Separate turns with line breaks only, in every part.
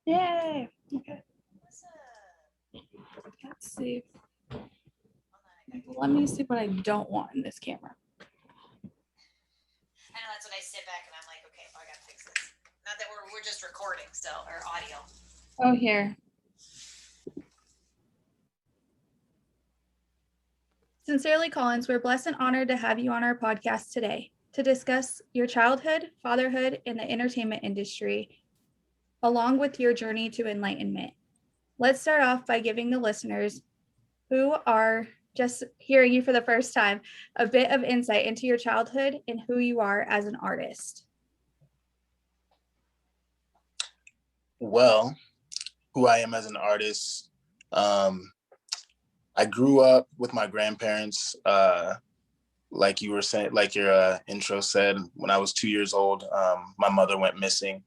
Yay. Okay. Let's see. Let me see what I don't want in this camera.
I know that's when I sit back and I'm like, okay, well, I gotta fix this. Not that we're just recording, so or audio.
Oh, here. Sincerely, Collins, we're blessed and honored to have you on our podcast today to discuss your childhood, fatherhood, and the entertainment industry, along with your journey to enlightenment. Let's start off by giving the listeners who are just hearing you for the first time a bit of insight into your childhood and who you are as an artist.
Well, who I am as an artist, I grew up with my grandparents. Like you were saying, like your intro said, when I was 2 years old, my mother went missing,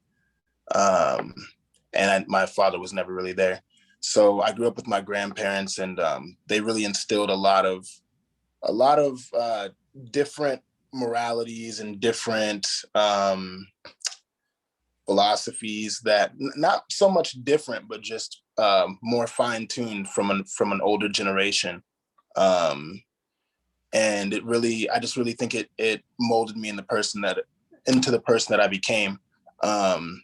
and my father was never really there. So I grew up with my grandparents, and they really instilled a lot of different moralities and different philosophies that not so much different, but just more fine-tuned from an older generation. And I just really think it molded me into the person that I became. When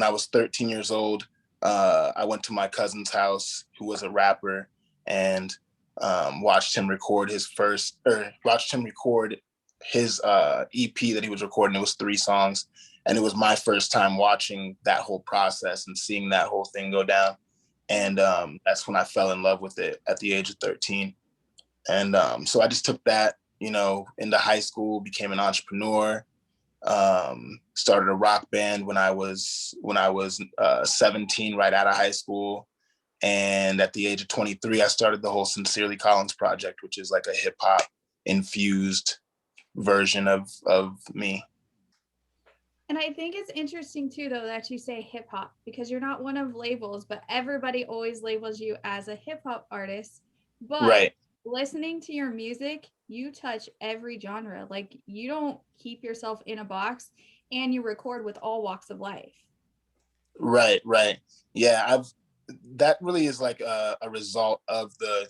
I was 13 years old, I went to my cousin's house, who was a rapper, and watched him record his EP that he was recording. It was 3 songs. And it was my first time watching that whole process and seeing that whole thing go down. And that's when I fell in love with it at the age of 13. And so I just took that, into high school, became an entrepreneur, started a rock band when I was 17, right out of high school. And at the age of 23, I started the whole Sincerely Collins project, which is like a hip hop infused version of me.
And I think it's interesting too, though, that you say hip hop because you're not one of labels, but everybody always labels you as a hip hop artist. But
Right.
Listening to your music, you touch every genre. Like you don't keep yourself in a box and you record with all walks of life.
Right. Yeah, that really is like a result of the,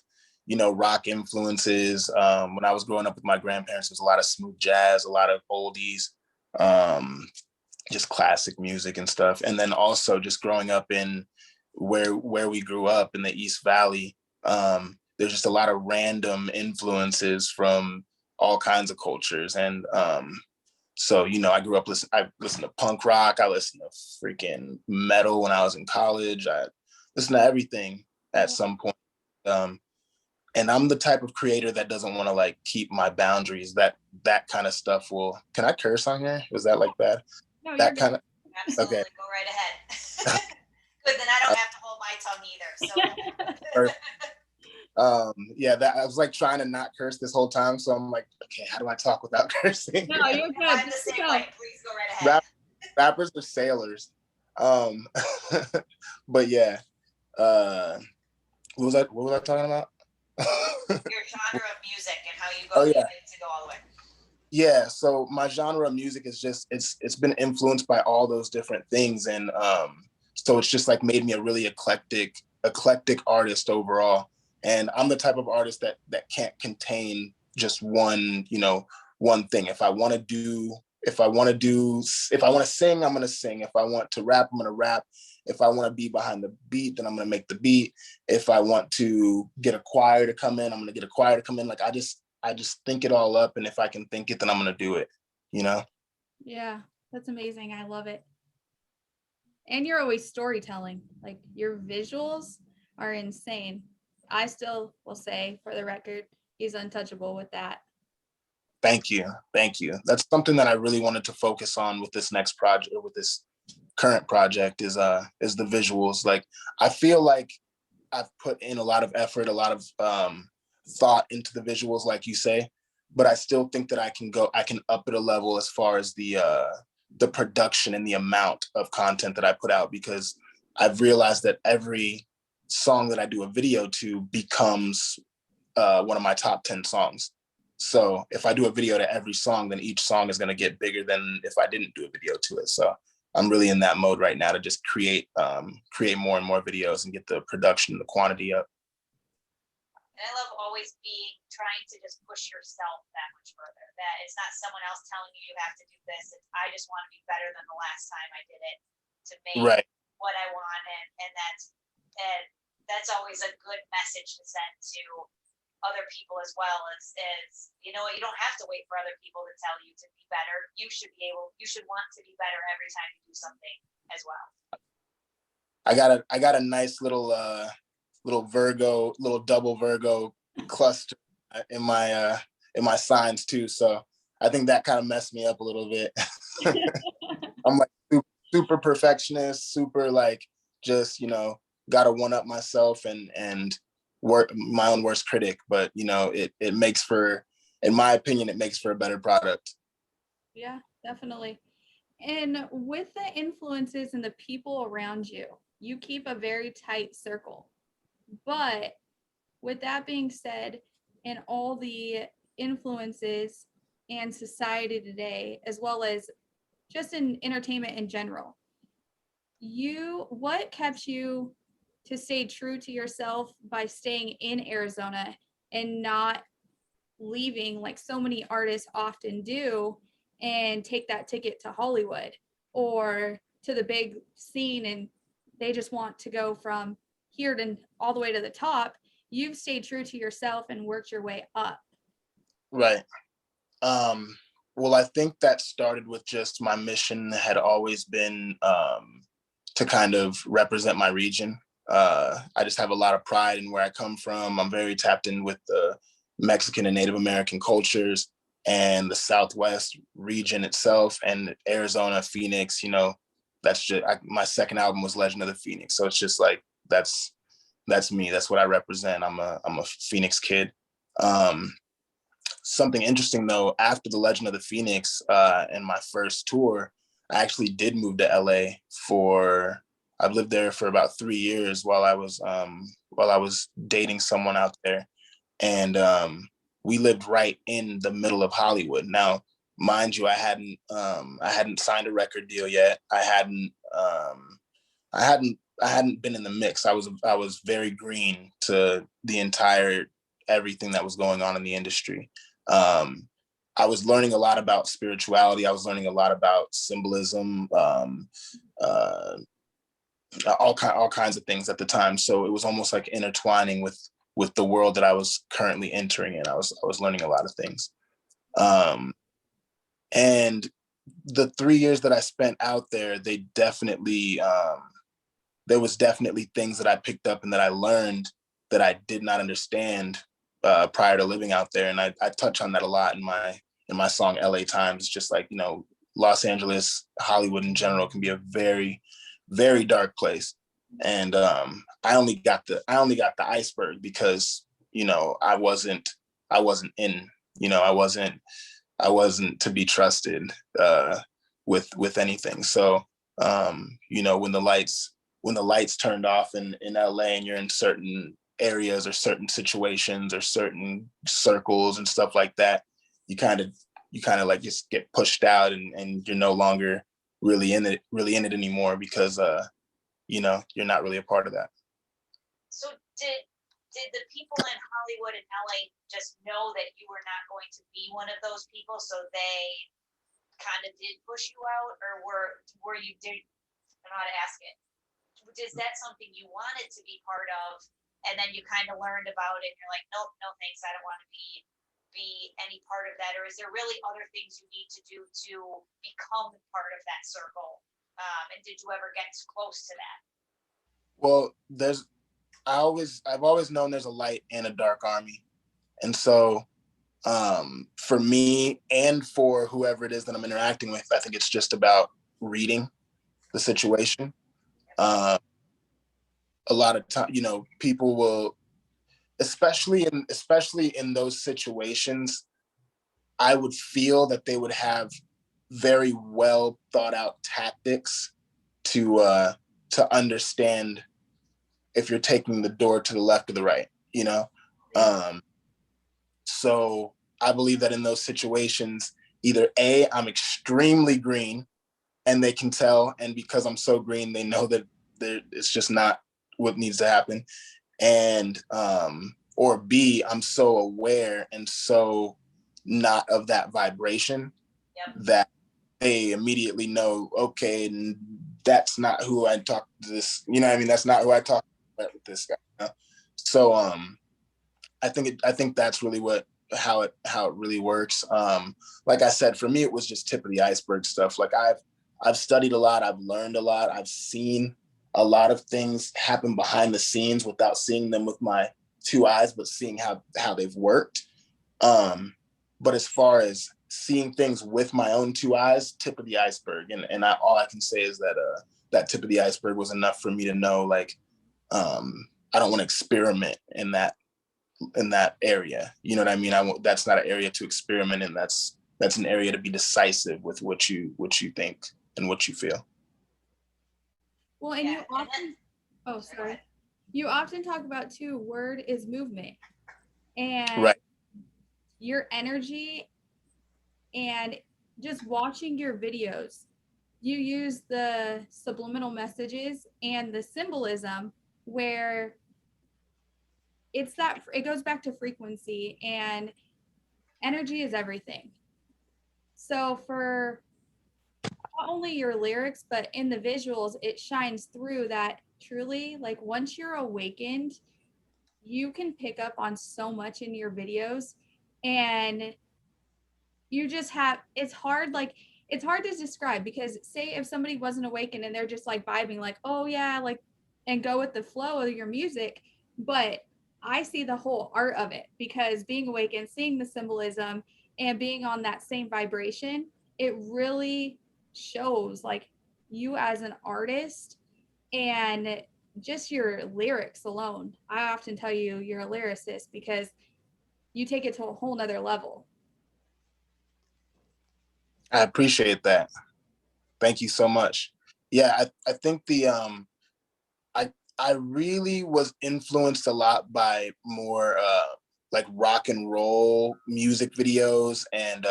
rock influences. When I was growing up with my grandparents, there's a lot of smooth jazz, a lot of oldies, just classic music and stuff. And then also just growing up in where we grew up in the East Valley, there's just a lot of random influences from all kinds of cultures. And so, I grew up I listened to punk rock. I listened to freaking metal when I was in college. I listened to everything at some point. And I'm the type of creator that doesn't want to like keep my boundaries. That kind of stuff will. Can I curse on here? Was that like bad?
No,
That kind of.
Absolutely.
Okay.
Go right ahead. Good, then I don't have to hold my tongue either. So
Yeah, that I was like trying to not curse this whole time. So I'm like, okay, how do I talk without cursing?
No, you're good.
I'm the same way. Please go right ahead.
Rappers are sailors. But yeah. What was I talking about?
Your genre of music and how you go to go all the way.
Yeah, so my genre of music is just it's been influenced by all those different things, and so it's just like made me a really eclectic artist overall. And I'm the type of artist that can't contain just one thing. If I want to sing, I'm going to sing. If I want to rap, I'm going to rap. If I want to be behind the beat, then I'm going to make the beat. If I want to get a choir to come in, I'm going to get a choir to come in. Like I just think it all up. And if I can think it, then I'm going to do it,
Yeah, that's amazing. I love it. And you're always storytelling. Like your visuals are insane. I still will say, for the record, he's untouchable with that.
Thank you. That's something that I really wanted to focus on with this next project, or with this current project, is the visuals. Like I feel like I've put in a lot of effort, a lot of thought into the visuals, like you say, but I still think that I can up it a level as far as the production and the amount of content that I put out, because I've realized that every song that I do a video to becomes one of my top 10 songs. So if I do a video to every song, then each song is going to get bigger than if I didn't do a video to it. So I'm really in that mode right now to just create more and more videos and get the production and the quantity up.
And I love always trying to just push yourself that much further. That it's not someone else telling you have to do this. I just want to be better than the last time I did it to make what I want, and that's always a good message to send to other people as well. Is you know, you don't have to wait for other people to tell you to be better. You should want to be better every time you do something as well.
I got a nice little double Virgo cluster in my signs too. So I think that kind of messed me up a little bit. I'm like super perfectionist, super like just, you know, gotta one up myself and work my own worst critic. But you know, it makes for, in my opinion, it makes for a better product.
Yeah, definitely. And with the influences and the people around you, you keep a very tight circle. But with that being said, and all the influences and society today, as well as just in entertainment in general, what kept you to stay true to yourself by staying in Arizona and not leaving like so many artists often do and take that ticket to Hollywood or to the big scene, and they just want to go from here to all the way to the top? You've stayed true to yourself and worked your way up.
Right. Well, I think that started with just my mission had always been to kind of represent my region. I just have a lot of pride in where I come from. I'm very tapped in with the Mexican and Native American cultures and the Southwest region itself, and Arizona, Phoenix. You know, that's just my second album was Legend of the Phoenix. So it's just like that's me. That's what I represent. I'm a Phoenix kid. Something interesting though, after the Legend of the Phoenix and my first tour, I actually did move to LA I've lived there for about 3 years while I was dating someone out there. And we lived right in the middle of Hollywood. Now, mind you, I hadn't signed a record deal yet. I hadn't been in the mix. I was very green to the entire everything that was going on in the industry. I was learning a lot about spirituality. I was learning a lot about symbolism, all kinds of things at the time. So it was almost like intertwining with the world that I was currently entering in. I was learning a lot of things. And the 3 years that I spent out there, there was definitely things that I picked up and that I learned that I did not understand prior to living out there. And I touch on that a lot in my song LA Times. Just like, you know, Los Angeles, Hollywood in general can be a very, very dark place. And I only got the iceberg because, you know, I wasn't in, you know, I wasn't to be trusted with anything. So you know, when the lights turned off in LA and you're in certain areas or certain situations or certain circles and stuff like that, you kind of like just get pushed out and you're no longer really in it anymore because you know, you're not really a part of that.
So did the people in Hollywood and LA just know that you were not going to be one of those people, so they kind of did push you out, or were you did I don't know how to ask it. Is that something you wanted to be part of, and then you kind of learned about it and you're like, nope, no thanks, I don't want to be any part of that? Or is there really other things you need to do to become part of that circle? And did you ever get close to that?
Well, I've always known there's a light and a dark army. And so for me and for whoever it is that I'm interacting with, I think it's just about reading the situation. A lot of time, you know, people will, especially in those situations, I would feel that they would have very well thought out tactics to understand if you're taking the door to the left or the right, you know? So I believe that in those situations, either A, I'm extremely green and they can tell, and because I'm so green, they know that it's just not what needs to happen. And or B, I'm so aware and so not of that vibration that they immediately know, okay, that's not who I talk to this, you know what I mean? That's not who I talk about with this guy. You know? So I think that's really how it really works. Like I said, for me, it was just tip of the iceberg stuff. Like I've studied a lot, I've learned a lot, I've seen a lot of things happen behind the scenes without seeing them with my two eyes, but seeing how they've worked. But as far as seeing things with my own two eyes, tip of the iceberg. And all I can say is that that tip of the iceberg was enough for me to know, like, I don't want to experiment in that area. You know what I mean? That's not an area to experiment in. That's an area to be decisive with what you think and what you feel.
Well, and you often, oh, sorry. You often talk about too, word is movement. And
right.
Your energy and just watching your videos, you use the subliminal messages and the symbolism where it's that it goes back to frequency, and energy is everything. So for not only your lyrics, but in the visuals, it shines through that truly, like, once you're awakened, you can pick up on so much in your videos, and you just have, it's hard to describe, because say if somebody wasn't awakened and they're just like vibing, like, oh yeah, like, and go with the flow of your music, but I see the whole art of it, because being awakened, seeing the symbolism and being on that same vibration, it really shows like you as an artist. And just your lyrics alone, I often tell you you're a lyricist, because you take it to a whole nother level.
I appreciate that. Thank you so much. Yeah, I think I really was influenced a lot by more like rock and roll music videos and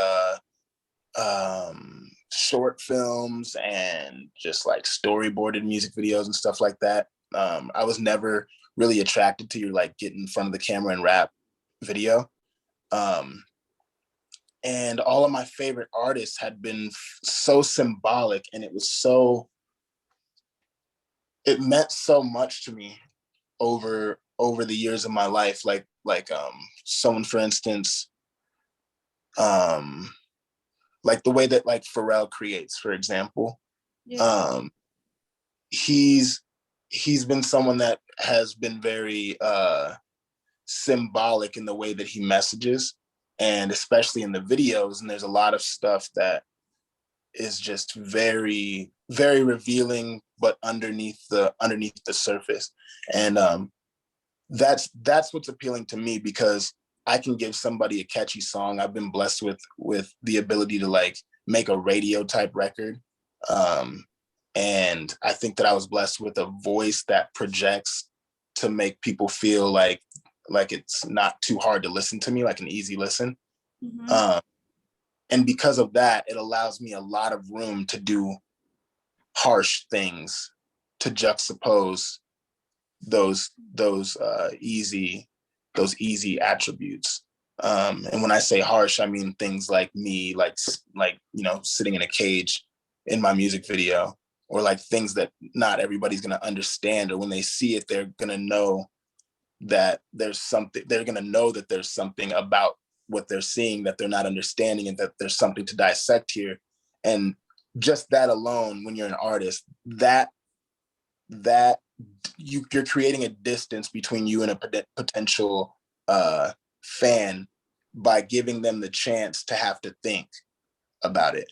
short films and just like storyboarded music videos and stuff like that. I was never really attracted to your like get in front of the camera and rap video. And all of my favorite artists had been so symbolic, and it meant so much to me over the years of my life. Like someone, for instance, like the way that like Pharrell creates, for example.
Yeah.
He's been someone that has been very symbolic in the way that he messages, and especially in the videos. And there's a lot of stuff that is just very, very revealing, but underneath the surface. And that's what's appealing to me, because I can give somebody a catchy song. I've been blessed with the ability to like make a radio type record. And I think that I was blessed with a voice that projects to make people feel like it's not too hard to listen to me, like an easy listen.
Mm-hmm.
And because of that, it allows me a lot of room to do harsh things, to juxtapose those easy attributes. And when I say harsh, I mean things like me, like sitting in a cage in my music video, or like things that not everybody's gonna understand, or when they see it, they're gonna know that there's something. They're gonna know that there's something about what they're seeing that they're not understanding, and that there's something to dissect here. And just that alone, when you're an artist, that you're creating a distance between you and a potential fan by giving them the chance to have to think about it.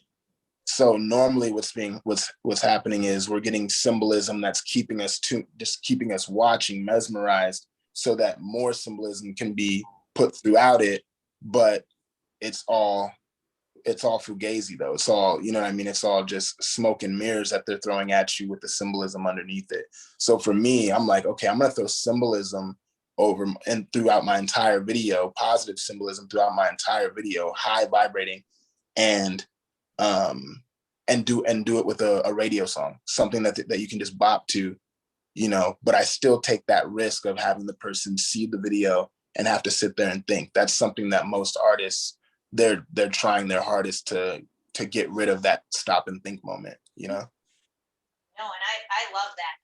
So normally what's happening is we're getting symbolism that's keeping us watching, mesmerized, so that more symbolism can be put throughout it. But it's all fugazi though. It's all, you know what I mean? It's all just smoke and mirrors that they're throwing at you with the symbolism underneath it. So for me, I'm like, okay, I'm gonna throw symbolism over and throughout my entire video, positive symbolism throughout my entire video, high vibrating. And and do it with a radio song, something that you can just bop to, you know, but I still take that risk of having the person see the video and have to sit there and think. That's something that most artists, they're trying their hardest to get rid of that stop and think moment, you know?
No, and I love that.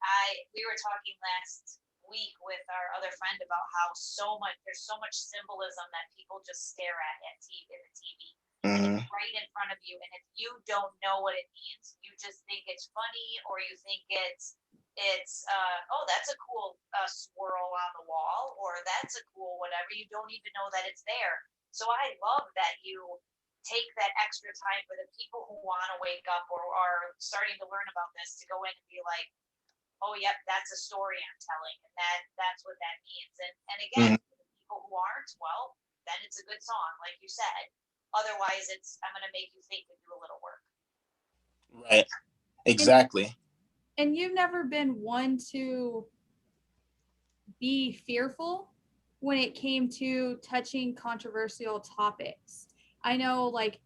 We were talking last week with our other friend about how there's so much symbolism that people just stare at TV in the TV. And it's right in front of you. And if you don't know what it means, you just think it's funny, or you think it's oh, that's a cool swirl on the wall, or that's a cool whatever. You don't even know that it's there. So I love that you take that extra time for the people who want to wake up or are starting to learn about this to go in and be like, oh, yep, that's a story I'm telling, and that's what that means. And again, for the people who aren't, well, then it's a good song, like you said. Otherwise, I'm going to make you think and do a little work.
Right. Exactly.
And you've never been one to be fearful when it came to touching controversial topics. I know, like,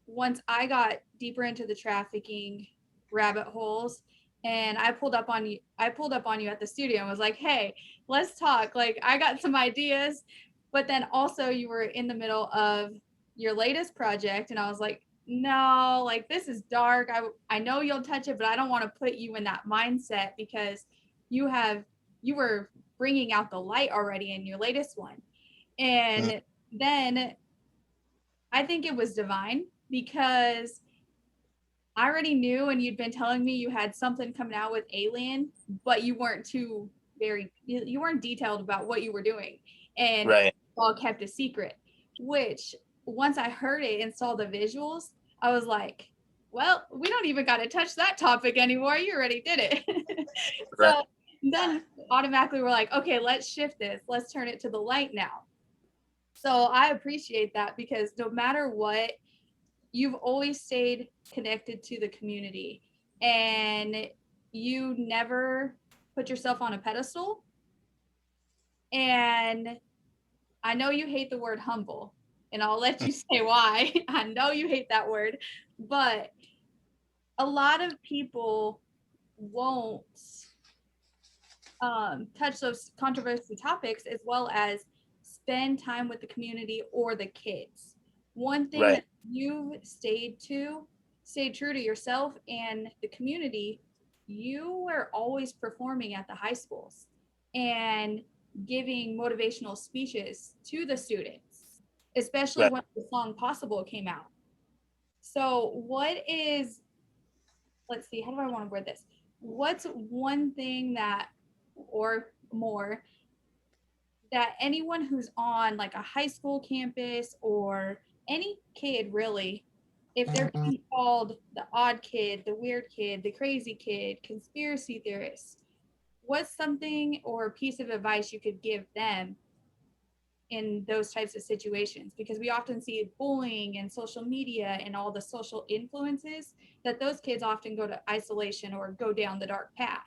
once I got deeper into the trafficking rabbit holes, and I pulled up on you at the studio and was like, hey, let's talk. Like, I got some ideas. But then also you were in the middle of your latest project, and I was like, no, like, this is dark. I know you'll touch it, but I don't want to put you in that mindset, because you were bringing out the light already in your latest one. And then I think it was divine, because I already knew, and you'd been telling me you had something coming out with Alien, but you weren't you weren't detailed about what you were doing, and
Right.
all kept a secret. Which, once I heard it and saw the visuals, I was like, well, we don't even got to touch that topic anymore. You already did it.
Right.
So then automatically we're like, okay, let's shift this. Let's turn it to the light now. So I appreciate that, because no matter what, you've always stayed connected to the community, and you never put yourself on a pedestal. And I know you hate the word humble, and I'll let you say why. I know you hate that word, but a lot of people won't touch those controversial topics, as well as spend time with the community or the kids. One thing that you've stayed true to yourself and the community, you were always performing at the high schools and giving motivational speeches to the students, especially
Right.
when the song Possible came out. So let's see, how do I want to word this? What's one thing that, or more, that anyone who's on like a high school campus, or any kid really, if they're being called the odd kid, the weird kid, the crazy kid, conspiracy theorist, what's something or a piece of advice you could give them in those types of situations? Because we often see bullying and social media and all the social influences that those kids often go to isolation or go down the dark path.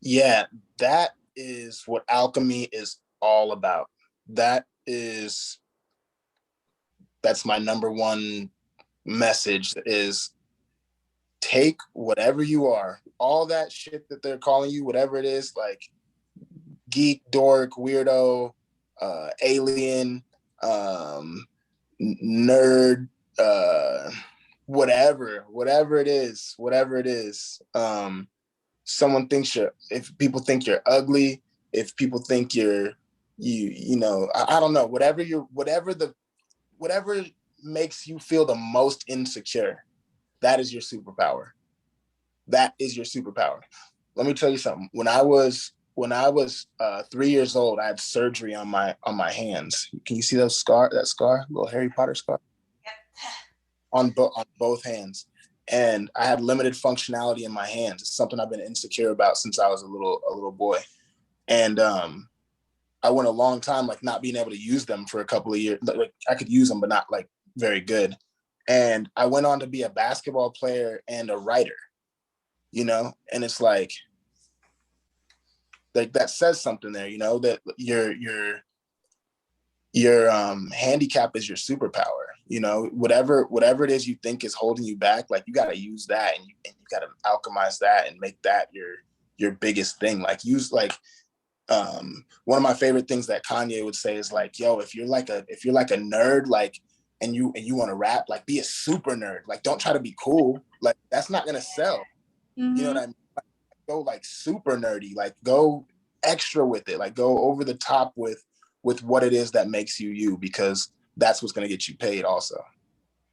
Yeah, that is what alchemy is all about. That's my number one message, is take whatever you are, all that shit that they're calling you, whatever it is, like geek, dork, weirdo, alien, nerd, whatever it is. If people think you're ugly, if people think I don't know, whatever makes you feel the most insecure, that is your superpower. That is your superpower. Let me tell you something. When I was 3 years old, I had surgery on my hands. Can you see that scar, little Harry Potter scar?
Yep.
On both hands. And I had limited functionality in my hands. It's something I've been insecure about since I was a little boy. And I went a long time like not being able to use them for a couple of years. Like I could use them, but not like very good. And I went on to be a basketball player and a writer, and it's like that says something there, that your handicap is your superpower. You know, whatever it is you think is holding you back, like you got to use that, and you got to alchemize that and make that your biggest thing. Like use like one of my favorite things that Kanye would say is like, yo, if you're like a nerd, like, and you want to rap, like be a super nerd. Like don't try to be cool. Like that's not gonna sell. You know what I mean? Like, go like super nerdy, like go extra with it, like go over the top with what it is that makes you you, because that's what's gonna get you paid also.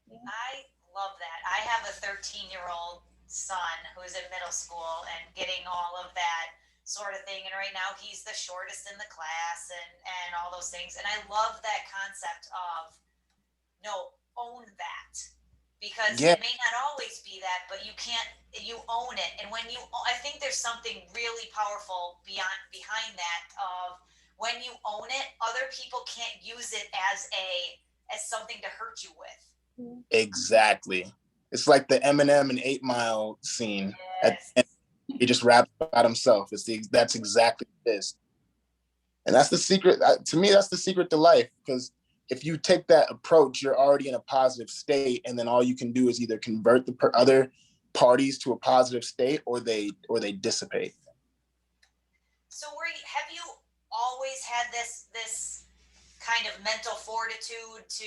I love that. I have a 13-year-old son who's in middle school and getting all of that sort of thing. And right now he's the shortest in the class and all those things. And I love that concept of no, own that. Because
Yeah,
it may not always be that, but you own it. And when I think there's something really powerful behind that of when you own it, other people can't use it as something to hurt you with.
exactly. It's like the Eminem and 8 Mile scene.
Yes.
He just raps about himself. That's exactly this. And that's the secret. To me, that's the secret to life. Because if you take that approach, you're already in a positive state, and then all you can do is either convert the other parties to a positive state, or they dissipate.
So have you always had this kind of mental fortitude to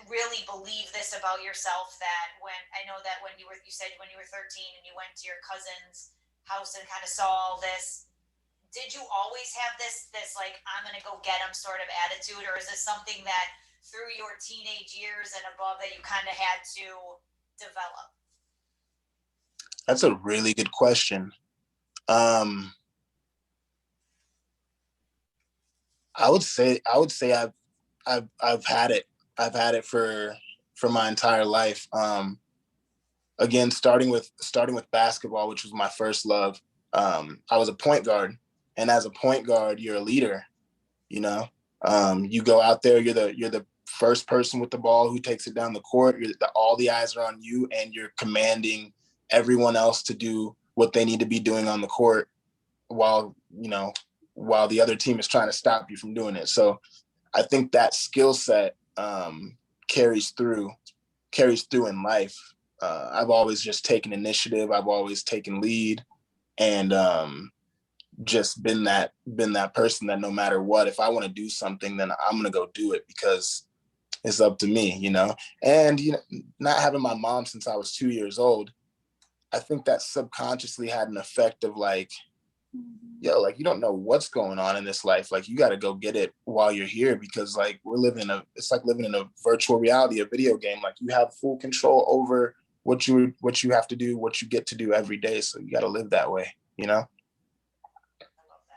really believe this about yourself, that when you said when you were 13 and you went to your cousin's house and kind of saw all this, did you always have this like I'm gonna go get him sort of attitude, or is this something that through your teenage years and above that you kind of had to develop?
That's a really good question. I would say I've had it. I've had it for my entire life. Again, starting with basketball, which was my first love. I was a point guard, and as a point guard, you're a leader. You know, you go out there, you're the first person with the ball who takes it down the court. All the eyes are on you, and you're commanding everyone else to do what they need to be doing on the court, while the other team is trying to stop you from doing it. So I think that skill set carries through in life. I've always just taken initiative. I've always taken lead, and just been that person that no matter what, if I want to do something, then I'm gonna go do it because it's up to me, And not having my mom since I was 2 years old, I think that subconsciously had an effect of like, yo, like you don't know what's going on in this life. Like you got to go get it while you're here, because like it's like living in a virtual reality, a video game. Like you have full control over what you have to do, what you get to do every day. So you got to live that way,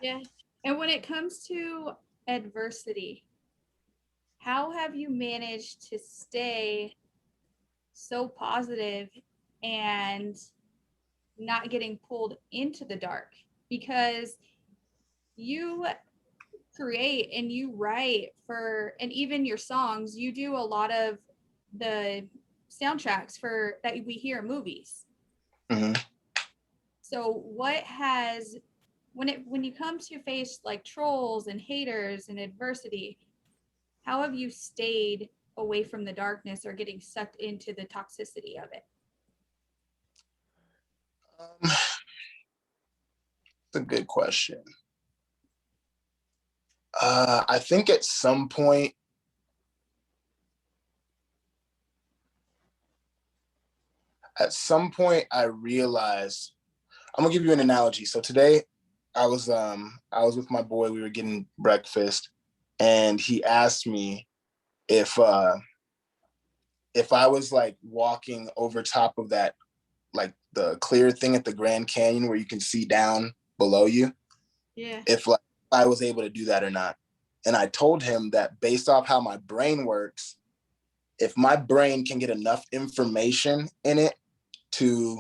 Yeah. And when it comes to adversity, how have you managed to stay so positive and not getting pulled into the dark? Because you create and you write and even your songs, you do a lot of the soundtracks that we hear in movies.
Mm-hmm.
So when you come to face like trolls and haters and adversity, how have you stayed away from the darkness or getting sucked into the toxicity of it?
It's a good question. I think at some point, I realized, I'm gonna give you an analogy. So today I was with my boy, we were getting breakfast, and he asked me if I was like walking over top of that, like the clear thing at the Grand Canyon where you can see down below you.
Yeah.
If like I was able to do that or not. And I told him that based off how my brain works, if my brain can get enough information in it to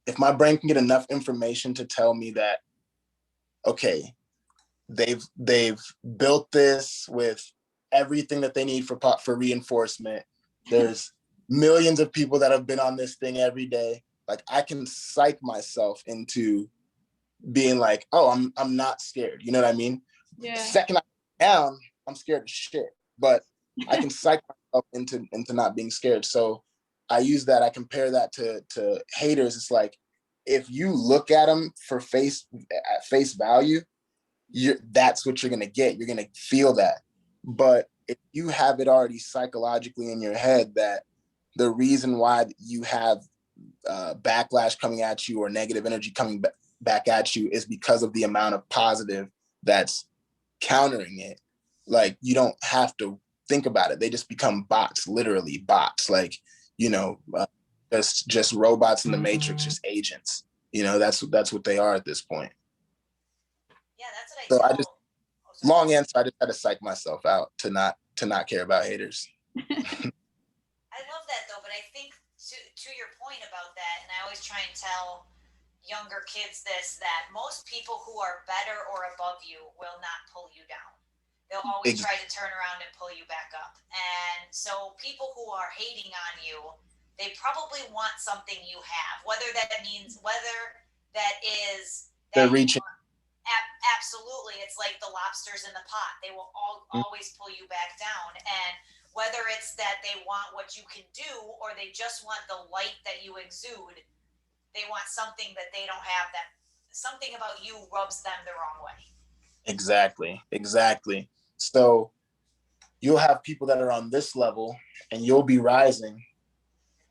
if my brain can get enough information to tell me that, okay, they've built this with everything that they need for reinforcement. There's millions of people that have been on this thing every day. Like I can psych myself into being like, oh, I'm not scared. You know what I mean?
Yeah.
Second I down, I'm scared of shit, but I can psych myself into not being scared. So I use that. I compare that to haters. It's like, if you look at them at face value, that's what you're gonna get. You're gonna feel that. But if you have it already psychologically in your head that the reason why you have backlash coming at you or negative energy coming back at you is because of the amount of positive that's countering it, like, you don't have to think about it. They just become bots, literally bots, like, you know, just robots in the matrix, just agents. That's what they are at this point.
Yeah, that's what I
So
tell.
I just, long answer, I just had to psych myself out to not care about haters.
I love that though, but I think to your point about that, and I always try and tell younger kids this, that most people who are better or above you will not pull you down. They'll always try to turn around and pull you back up. And so people who are hating on you, they probably want something you have, whether that is that
They're reaching.
Absolutely. It's like the lobsters in the pot. They will always pull you back down. And whether it's that they want what you can do or they just want the light that you exude, they want something that they don't have, that something about you rubs them the wrong way.
Exactly. So you'll have people that are on this level and you'll be rising.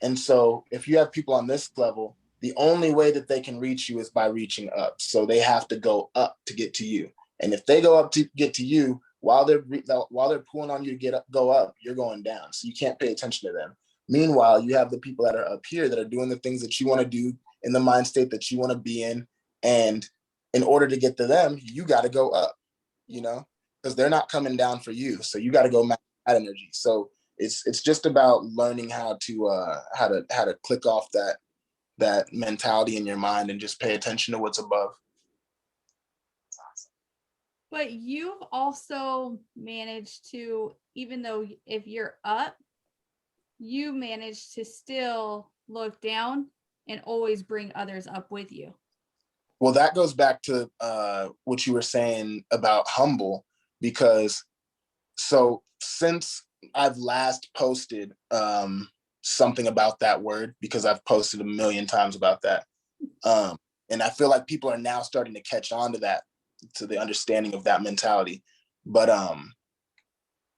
And so if you have people on this level, the only way that they can reach you is by reaching up. So they have to go up to get to you. And if they go up to get to you, while they're pulling on you to go up, you're going down. So you can't pay attention to them. Meanwhile, you have the people that are up here that are doing the things that you want to do in the mind state that you want to be in. And in order to get to them, you got to go up, because they're not coming down for you. So you got to go match that energy. So it's just about learning how to click off that mentality in your mind and just pay attention to what's above.
That's awesome.
But you've also managed to, even though if you're up, you managed to still look down and always bring others up with you.
Well, that goes back to what you were saying about humble, because so since I've last posted something about that word, because I've posted a million times about that. And I feel like people are now starting to catch on to that, to the understanding of that mentality. But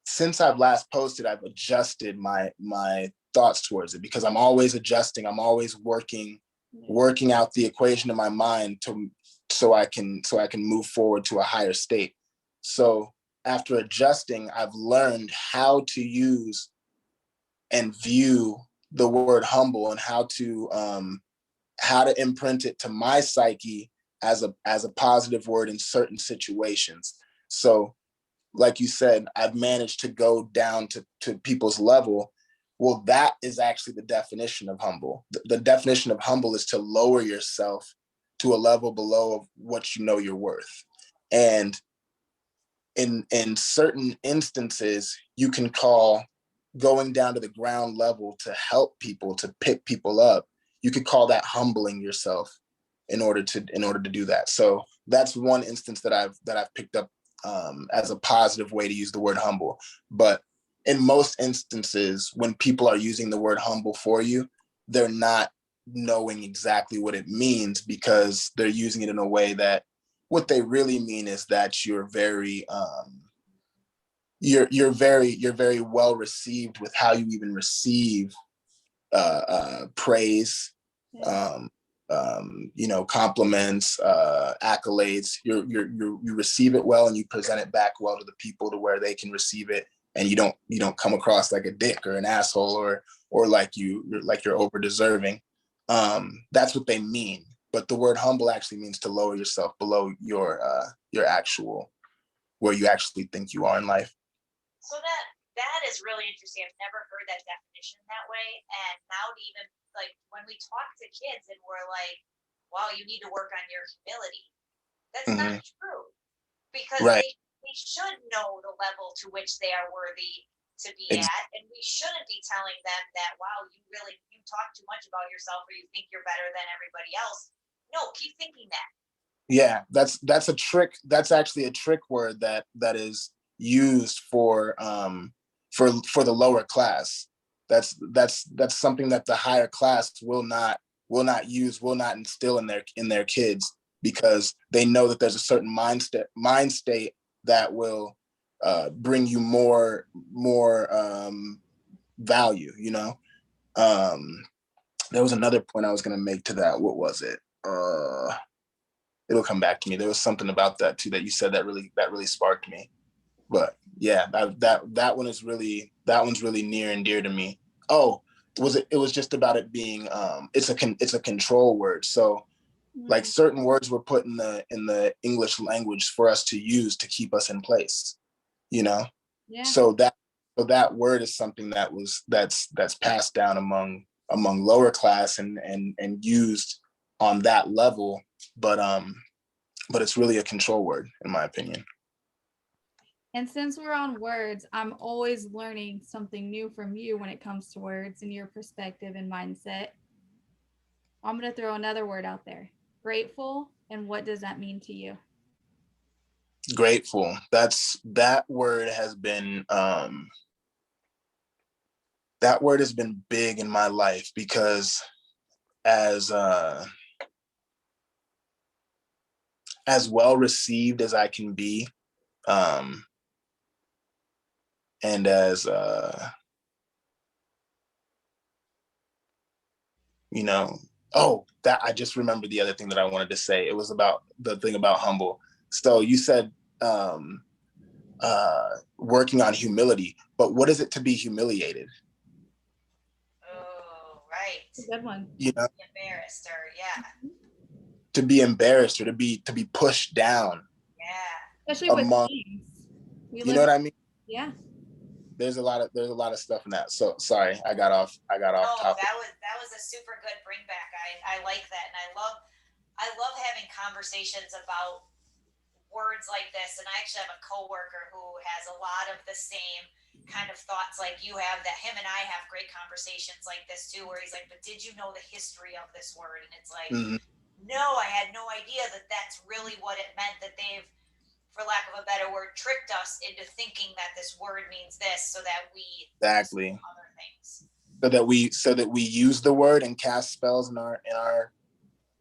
since I've last posted, I've adjusted my thoughts towards it, because I'm always adjusting. I'm always working out the equation in my mind so I can move forward to a higher state. So after adjusting, I've learned how to use and view the word humble, and how to imprint it to my psyche as a positive word in certain situations. So like you said, I've managed to go down to people's level. Well, that is actually the definition of humble. The definition of humble is to lower yourself to a level below of what you know you're worth. And in certain instances, you can call going down to the ground level to help people, to pick people up. You could call that humbling yourself in order to do that. So that's one instance that I've picked up as a positive way to use the word humble. But in most instances, when people are using the word humble for you, they're not knowing exactly what it means, because they're using it in a way that what they really mean is that you're very you're very well received with how you even receive praise, compliments, accolades. You receive it well, and you present it back well to the people to where they can receive it, and you don't come across like a dick or an asshole or like you're over deserving. That's what they mean. But the word humble actually means to lower yourself below your actual, where you actually think you are in life.
So that is really interesting. I've never heard that definition that way. And now to even, like, when we talk to kids and we're like, wow, you need to work on your humility. That's not true, because
Right.
they should know the level to which they are worthy to be at. And we shouldn't be telling them that, wow, you talk too much about yourself, or you think you're better than everybody else. No, keep thinking that.
Yeah, that's a trick. That's actually a trick word that is used for the lower class. That's something that the higher class will not use, will not instill in their kids, because they know that there's a certain mind state that will bring you more value, you know. There was another point I was going to make to that. What was it? It'll come back to me. There was something about that too that you said that really sparked me. But yeah, that one is really, that one's really near and dear to me. Oh, it was just about it being it's a control word. So like certain words were put in the English language for us to use to keep us in place, you know.
Yeah.
So that word is something that's passed down among lower class and used on that level, but it's really a control word, in my opinion.
And since we're on words, I'm always learning something new from you when it comes to words and your perspective and mindset. I'm going to throw another word out there. Grateful. And what does that mean to you?
Grateful. That word has been big in my life, because as well received as I can be, and as you know, that I just remembered the other thing that I wanted to say. It was about the thing about humble. So you said working on humility, but what is it to be humiliated?
Oh, right.
Good one.
You know,
Embarrassed, or yeah.
To be embarrassed, or to be pushed down.
Yeah.
Especially with things.
You know what I mean?
Yeah.
There's a lot of stuff in that. So sorry, I got off topic.
That was a super good bring back. I like that, and I love having conversations about words like this. And I actually have a coworker who has a lot of the same kind of thoughts like you have, that him and I have great conversations like this too, where he's like, but did you know the history of this word? And it's like, no, I had no idea that that's really what it meant, that they've, for lack of a better word, tricked us into thinking that this word means this, so that we
exactly
other things.
So that we use the word and cast spells in our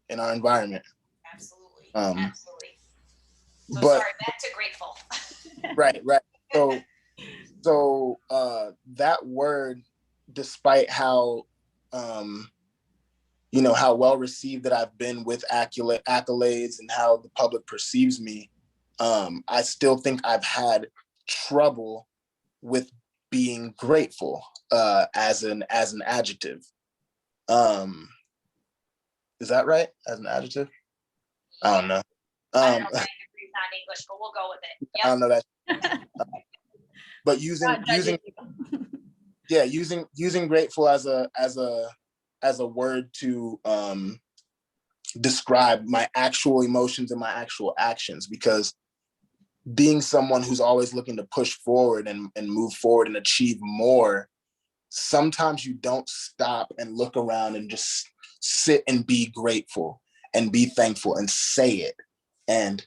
environment.
Absolutely. Absolutely. So sorry, back to grateful.
Right. So that word, despite how how well received that I've been with accolades and how the public perceives me, I still think I've had trouble with being grateful as an adjective. Is that right? As an adjective? I don't know.
I don't know. My degree's not English, but we'll go with it. Yep.
I don't know that. But using grateful as a word to describe my actual emotions and my actual actions, because being someone who's always looking to push forward and move forward and achieve more, sometimes you don't stop and look around and just sit and be grateful and be thankful and say it and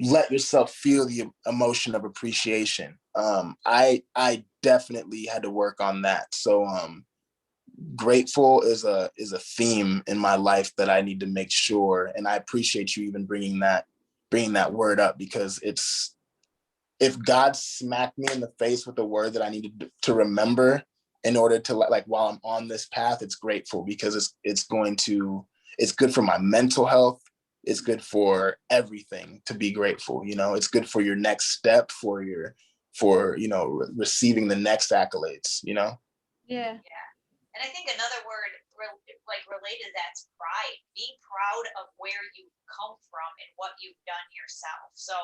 let yourself feel the emotion of appreciation. I definitely had to work on that. So grateful is a theme in my life that I need to make sure. And I appreciate you even bringing that word up, because if God smacked me in the face with a word that I needed to remember in order to, like, while I'm on this path, it's grateful, because it's good for my mental health. It's good for everything to be grateful. It's good for your next step, for receiving the next accolades,
Yeah.
Yeah. And I think another word related to that's pride. Be proud of where you come from and what you've done yourself. So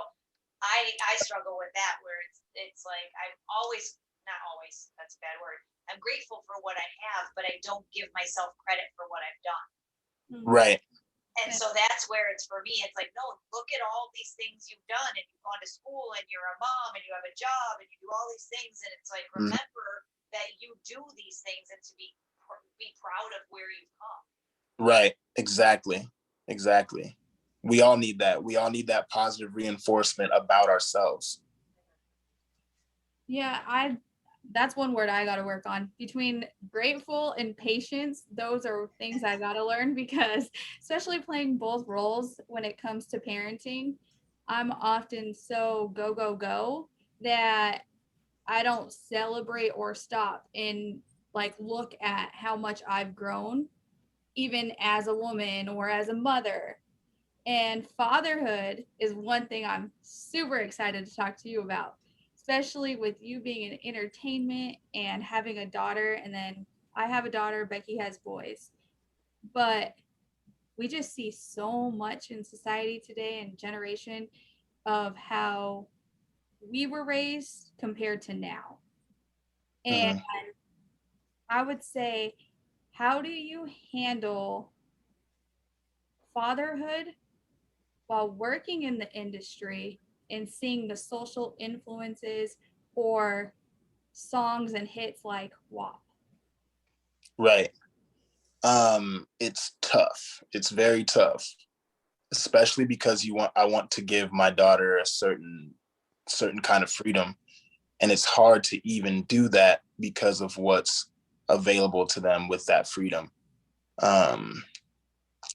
I struggle with that, where it's like, I'm always, not always, that's a bad word, I'm grateful for what I have, but I don't give myself credit for what I've done.
Right.
And so that's where it's, for me, it's like, no, look at all these things you've done, and you've gone to school, and you're a mom, and you have a job, and you do all these things, and it's like, remember that you do these things, and to be proud of where you've come.
Right. Exactly. We all need that. We all need that positive reinforcement about ourselves.
Yeah, that's one word I got to work on. Between grateful and patience, those are things I got to learn because especially playing both roles when it comes to parenting, I'm often so go go go that I don't celebrate or stop and like look at how much I've grown even as a woman or as a mother. And fatherhood is one thing I'm super excited to talk to you about, especially with you being in entertainment and having a daughter. And then I have a daughter, Becky has boys. But we just see so much in society today and generation of how we were raised compared to now. And
Mhm.
I would say, how do you handle fatherhood while working in the industry and seeing the social influences or songs and hits like WAP?
Right. It's tough. It's very tough, especially because I want to give my daughter a certain kind of freedom. And it's hard to even do that because of what's available to them with that freedom. Um,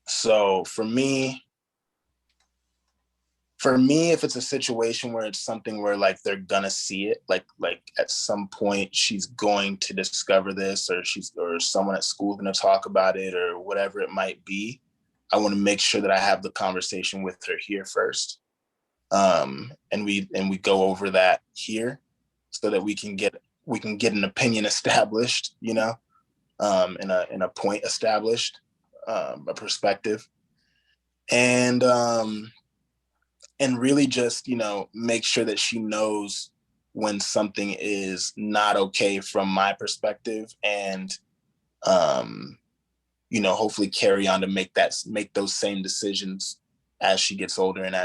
so for me, if it's a situation where it's something where like they're gonna see it, like at some point she's going to discover this, or someone at school gonna talk about it, or whatever it might be, I want to make sure that I have the conversation with her here first, and we go over that here, so that we can get an opinion established, and a point established, a perspective, and really just make sure that she knows when something is not okay from my perspective, and um hopefully carry on to make those same decisions as she gets older, and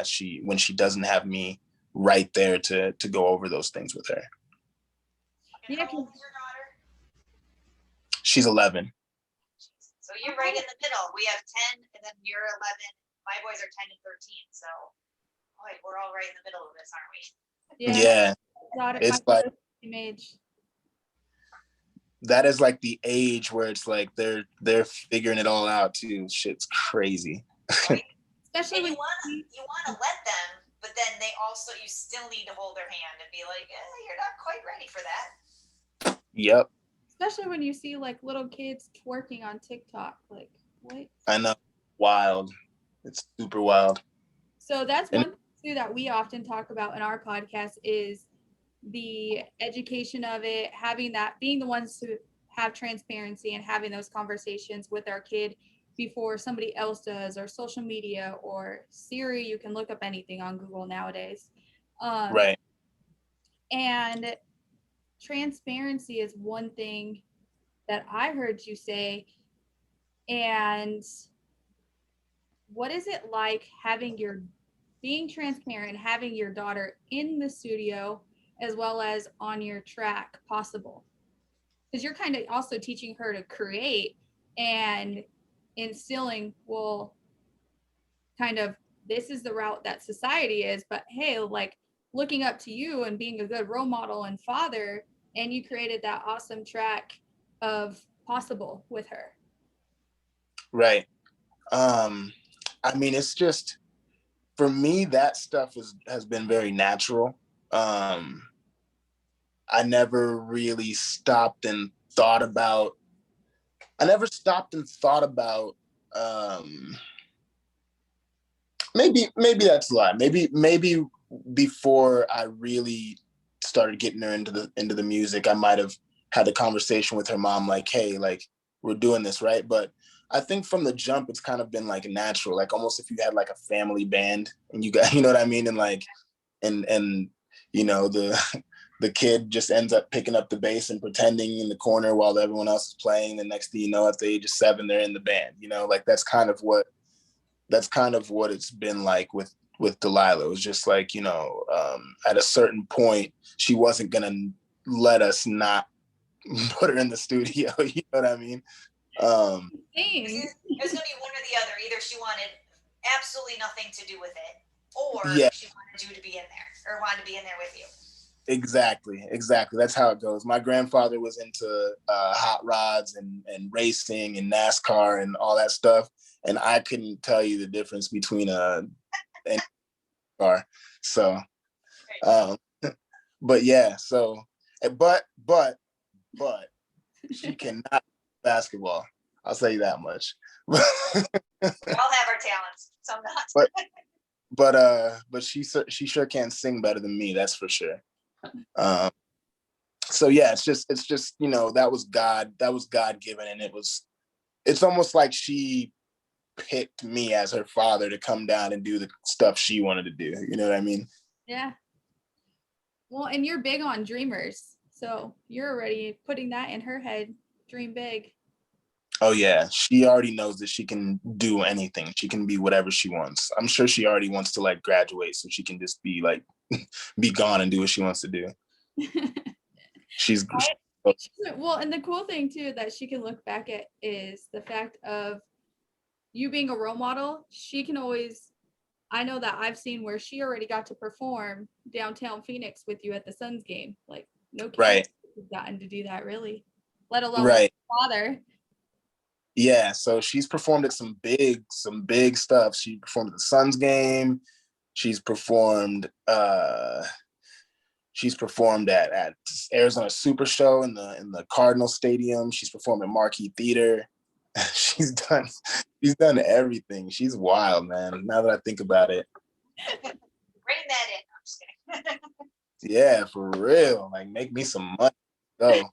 when she doesn't have me right there to go over those things with her.
And
Yeah,
how old is your daughter?
She's 11.
So you're right in the middle. We have 10, and then you're 11. My boys are 10 and 13. So, boy, we're all right in the middle of this, aren't we?
Yeah,
my
it's like
daughter's the same age.
that is like the age where it's like they're figuring it all out too. Shit's crazy.
Right?
Especially
And
when
you wanna let them, but then you still need to hold their hand and be like, you're not quite ready for that.
Yep.
especially when you see like little kids twerking on TikTok. Like, what?
I know. Wild. It's super wild.
So that's
And
one thing too that we often talk about in our podcast is the education of it, having that, being the ones to have transparency and having those conversations with our kid before somebody else does, or social media or Siri. You can look up anything on Google nowadays.
right.
And transparency is one thing that I heard you say. And what is it like being transparent, having your daughter in the studio as well as on your track possible? Because you're kind of also teaching her to create and instilling, well, kind of, this is the route that society is, but hey, like looking up to you and being a good role model and father, and you created that awesome track of possible with her.
Right. I mean, it's just, for me, that stuff has been very natural. um I never really stopped and thought about I never stopped and thought about um maybe that's a lie. Maybe before I really started getting her into the music, I might have had a conversation with her mom, like, hey, like, we're doing this, right? But I think from the jump, it's kind of been like natural, like almost if you had like a family band and you got, you know what I mean? And like, and the the kid just ends up picking up the bass and pretending in the corner while everyone else is playing. The next thing you know, at the age of 7, they're in the band. Like that's kind of what it's been like with Delilah. It was just like, at a certain point, she wasn't gonna let us not put her in the studio. You know what I mean?
Thing.
It was gonna be one or the other. Either she wanted absolutely nothing to do with it, or
Yeah,
she wanted you to be in there, or wanted to be in there with you.
Exactly. That's how it goes. My grandfather was into hot rods and racing and NASCAR and all that stuff, and I couldn't tell you the difference between a car. So, um, but yeah. So, but she cannot play basketball. I'll tell you that much.
We all have our talents. Some not.
but she sure can sing better than me. That's for sure. So yeah, it's just that was God given, and it's almost like she picked me as her father to come down and do the stuff she wanted to do. You know what I mean?
Yeah. Well, and you're big on dreamers, so you're already putting that in her head. Dream big.
Oh yeah, she already knows that she can do anything. She can be whatever she wants. I'm sure she already wants to like graduate so she can just be like be gone and do what she wants to do. She's
Well, and the cool thing too that she can look back at is the fact of you being a role model. She can always, I know that I've seen where she already got to perform downtown Phoenix with you at the Suns game. Like no kid
right.
has gotten to do that really, let alone
Right.
father.
Yeah, so she's performed at some big stuff. She performed at the Suns game. She's performed at Arizona Super Show in the Cardinal Stadium. She's performed at Marquee Theater. she's done everything. She's wild, man. Now that I think about it.
Bring that in. I'm just kidding.
Yeah, for real. Like make me some money. So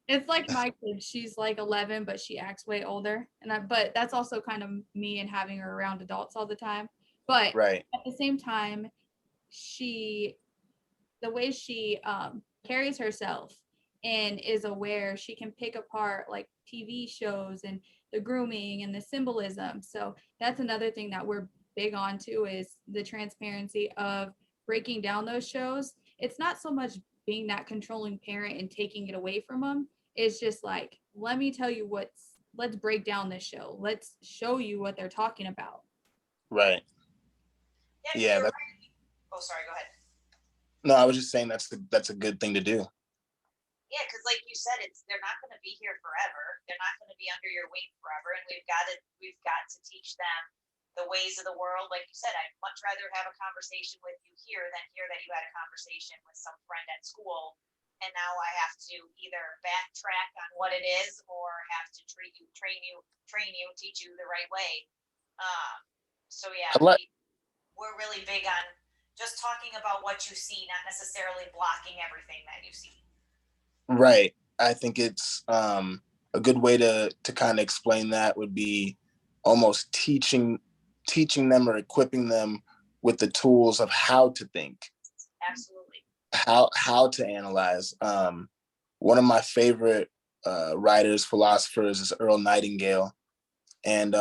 It's like my kid. She's like 11, but she acts way older. But that's also kind of me and having her around adults all the time. But
right.
at the same time, the way she carries herself and is aware, she can pick apart like TV shows and the grooming and the symbolism. So that's another thing that we're big on too, is the transparency of breaking down those shows. It's not so much being that controlling parent and taking it away from them. It's just like, let me tell you let's break down this show. Let's show you what they're talking about.
Right.
Yeah. Right. Oh, sorry. Go ahead.
No, I was just saying that's a good thing to do.
Yeah, because like you said, they're not going to be here forever. They're not going to be under your wing forever, and we've got to teach them the ways of the world. Like you said, I'd much rather have a conversation with you here than hear that you had a conversation with some friend at school, and now I have to either backtrack on what it is or have to train you, teach you the right way. So yeah, we're really big on just talking about what you see, not necessarily blocking everything that you see.
Right. I think it's a good way to kind of explain that would be almost teaching them or equipping them with the tools of how to think.
Absolutely.
How to analyze. One of my favorite writers, philosophers is Earl Nightingale. And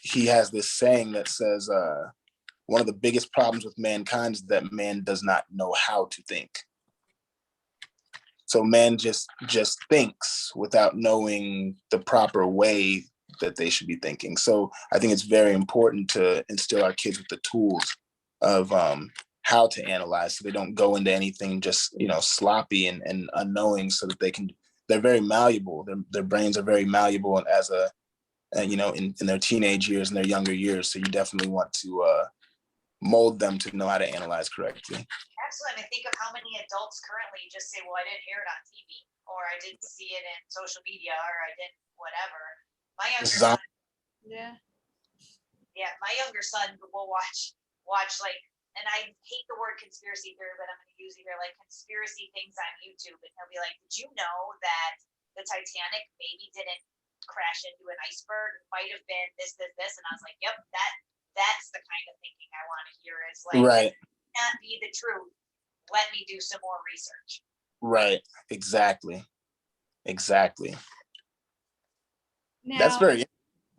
he has this saying that says, one of the biggest problems with mankind is that man does not know how to think. So man just thinks without knowing the proper way that they should be thinking. So I think it's very important to instill our kids with the tools of how to analyze, so they don't go into anything just sloppy and unknowing, so that they're very malleable. Their brains are very malleable as in their teenage years and their younger years. So you definitely want to mold them to know how to analyze correctly.
Absolutely. I mean, think of how many adults currently just say, well, I didn't hear it on TV, or I didn't see it in social media, or I didn't whatever. My younger son, my younger son will watch like, and I hate the word conspiracy theory, but I'm going to use it here, like conspiracy things on YouTube, and he'll be like, did you know that the Titanic maybe didn't crash into an iceberg? It might have been this, and I was like, yep, that's the kind of thinking I want to hear. Is like,
right.
Not be the truth. Let me do some more research.
Right. Exactly.
Now,
that's very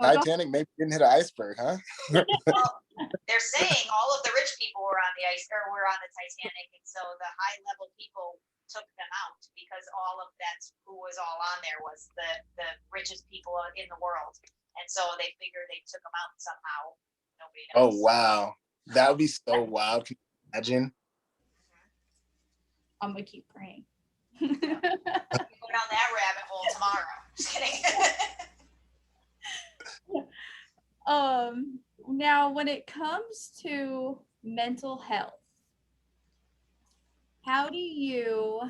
Titanic maybe didn't hit an iceberg, huh?
Well, they're saying all of the rich people were on the ice, or were on the Titanic, and so the high level people took them out, because all of that's who was all on there was the richest people in the world, and so they figured they took them out somehow. Nobody knows.
Oh wow, that would be so wild. Can you imagine?
I'm gonna keep praying.
Go down that rabbit hole tomorrow. Just kidding.
Now when it comes to mental health, how do you,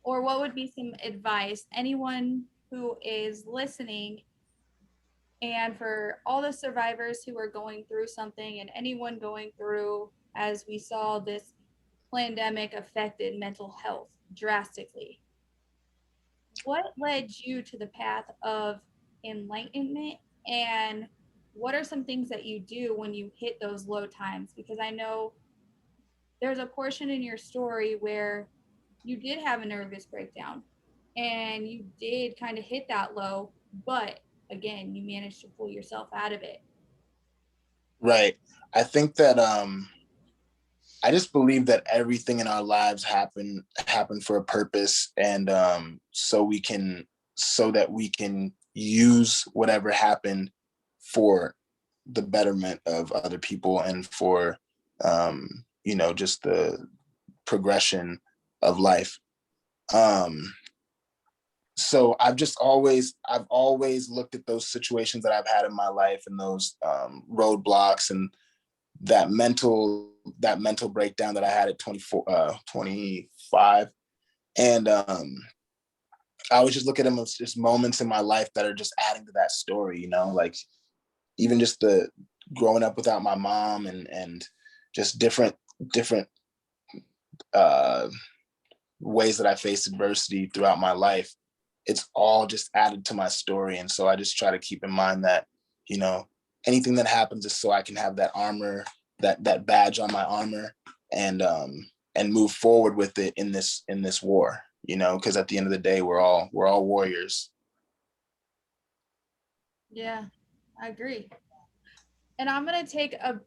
or what would be some advice anyone who is listening, and for all the survivors who are going through something and anyone going through, as we saw, this pandemic affected mental health drastically, what led you to the path of enlightenment, and what are some things that you do when you hit those low times? Because I know there's a portion in your story where you did have a nervous breakdown and you did kind of hit that low, but again, you managed to pull yourself out of it.
Right. I think that I just believe that everything in our lives happen for a purpose, and so that we can use whatever happened for the betterment of other people, and for just the progression of life. So I've always looked at those situations that I've had in my life, and those roadblocks, and that mental breakdown that I had at 25. And I always just look at them as just moments in my life that are just adding to that story, like even just the growing up without my mom, and just different uh, ways that I faced adversity throughout my life. It's all just added to my story. And so I just try to keep in mind that, anything that happens is so I can have that armor, that badge on my armor, and move forward with it in this war, because at the end of the day, we're all warriors.
Yeah, I agree. And I'm going to take a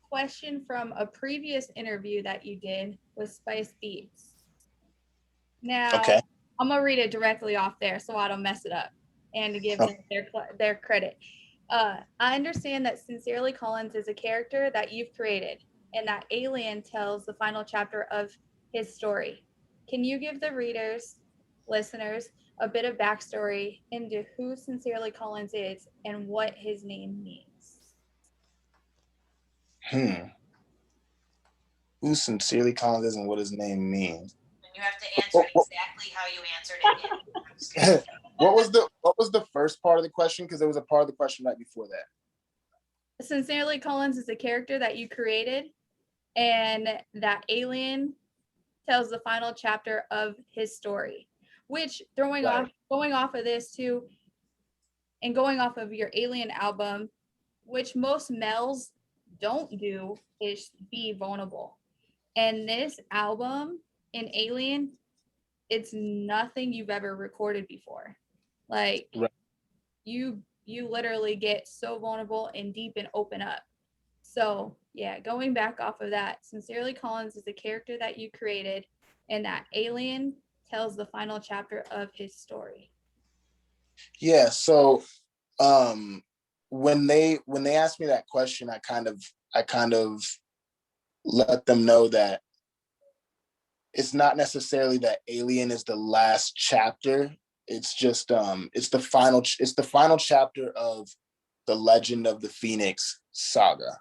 question from a previous interview that you did with Spice Beats. Now,
Okay.
I'm going to read it directly off there so I don't mess it up, and to give them their credit. I understand that Sincerely Collins is a character that you've created, and that Alien tells the final chapter of his story. Can you give the listeners, a bit of backstory into who Sincerely Collins is and what his name means?
Who Sincerely Collins is and what his name means?
And you have to answer it exactly how you answered it.
What was the first part of the question? Because there was a part of the question right before that.
Sincerely Collins is a character that you created, and that Alien tells the final chapter of his story. Which, going off of this too, and going off of your Alien album, which most males don't do, is be vulnerable. And this album in Alien, it's nothing you've ever recorded before. Like,
Right.
you literally get so vulnerable and deep and open up. So yeah, going back off of that, Sincerely Collins is the character that you created, and that Alien tells the final chapter of his story.
Yeah. So when they asked me that question, I kind of let them know that it's not necessarily that Alien is the last chapter. It's just it's the final chapter of the Legend of the Phoenix saga,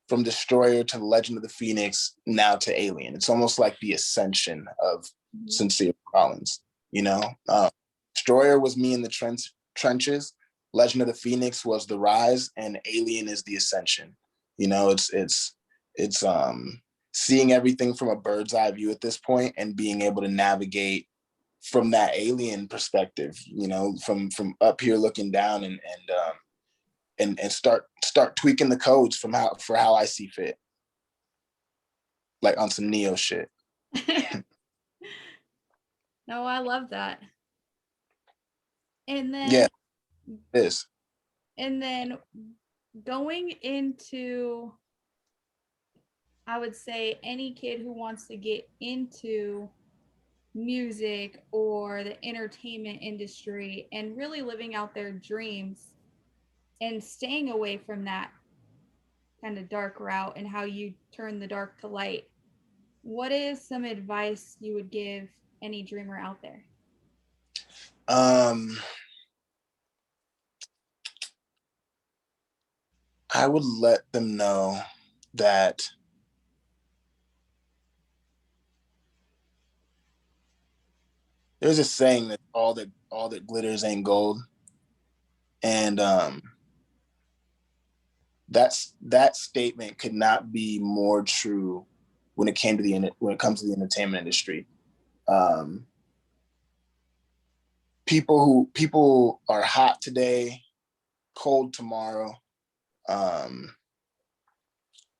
from Destroyer to the Legend of the Phoenix, now to Alien. It's almost like the ascension of Sincere Collins. Destroyer was me in the trenches. Legend of the Phoenix was the rise, and Alien is the ascension. It's seeing everything from a bird's eye view at this point, and being able to navigate from that alien perspective, from up here looking down, and start tweaking the codes for how I see fit, like on some Neo shit.
No, I love that. And then
yeah, this.
And then going into, I would say, any kid who wants to get into music or the entertainment industry and really living out their dreams and staying away from that kind of dark route, and how you turn the dark to light. what is some advice you would give any dreamer out there?
I would let them know that there's a saying that all that glitters ain't gold. And that statement could not be more true when it comes to the entertainment industry. People are hot today, cold tomorrow.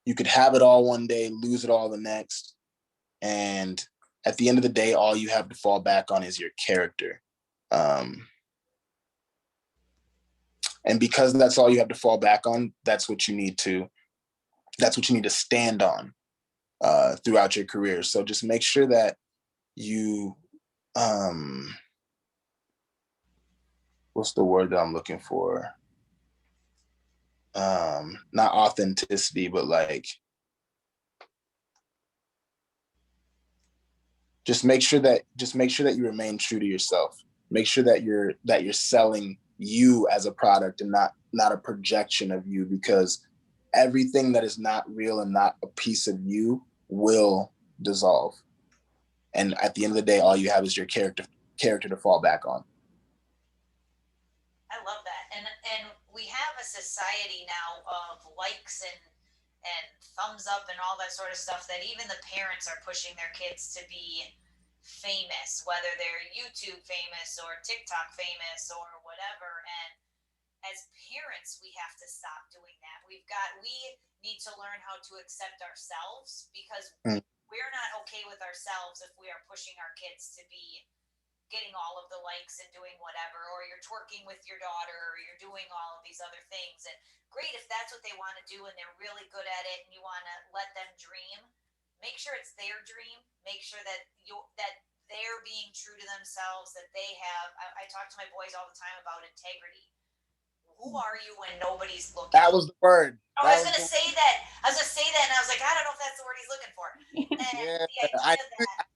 You could have it all one day, lose it all the next. And at the end of the day, all you have to fall back on is your character. And because that's all you have to fall back on, that's what you need to stand on throughout your career. So just make sure that you, what's the word that I'm looking for? Not authenticity, but like, just make sure that you remain true to yourself. Make sure that you're selling you as a product and not a projection of you, because everything that is not real and not a piece of you will dissolve. And at the end of the day, all you have is your character to fall back on.
I love that. And we have a society now of likes and thumbs up and all that sort of stuff that even the parents are pushing their kids to be famous, whether they're YouTube famous or TikTok famous or whatever. And as parents, we have to stop doing that. We need to learn how to accept ourselves, because we're not okay with ourselves if we are pushing our kids to be getting all of the likes and doing whatever, or you're twerking with your daughter, or you're doing all of these other things. And great if that's what they want to do and they're really good at it and you want to let them dream. Make sure it's their dream. Make sure that they're being true to themselves, that they have. I talk to my boys all the time about integrity. Who are you when nobody's looking?
That was the word.
Oh, I was going to say that. And I was like, I don't know if that's the word he's looking for. And
yeah,
the idea that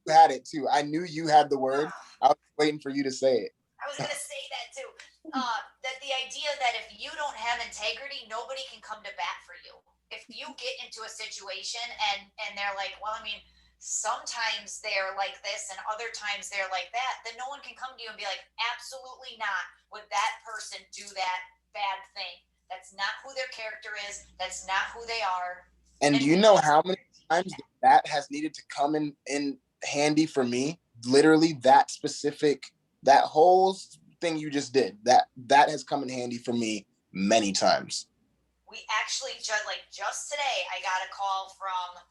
you had it too. I knew you had the word. I was waiting for you to say it.
I was going to say that too. That the idea that if you don't have integrity, nobody can come to bat for you. If you get into a situation and they're like, well, I mean, sometimes they're like this and other times they're like that, then no one can come to you and be like, absolutely not would that person do that bad thing. That's not who their character is. That's not who they are.
And do you know how many times that has needed to come in handy for me? Literally that whole thing you just did, that has come in handy for me many times.
We actually just today, I got a call from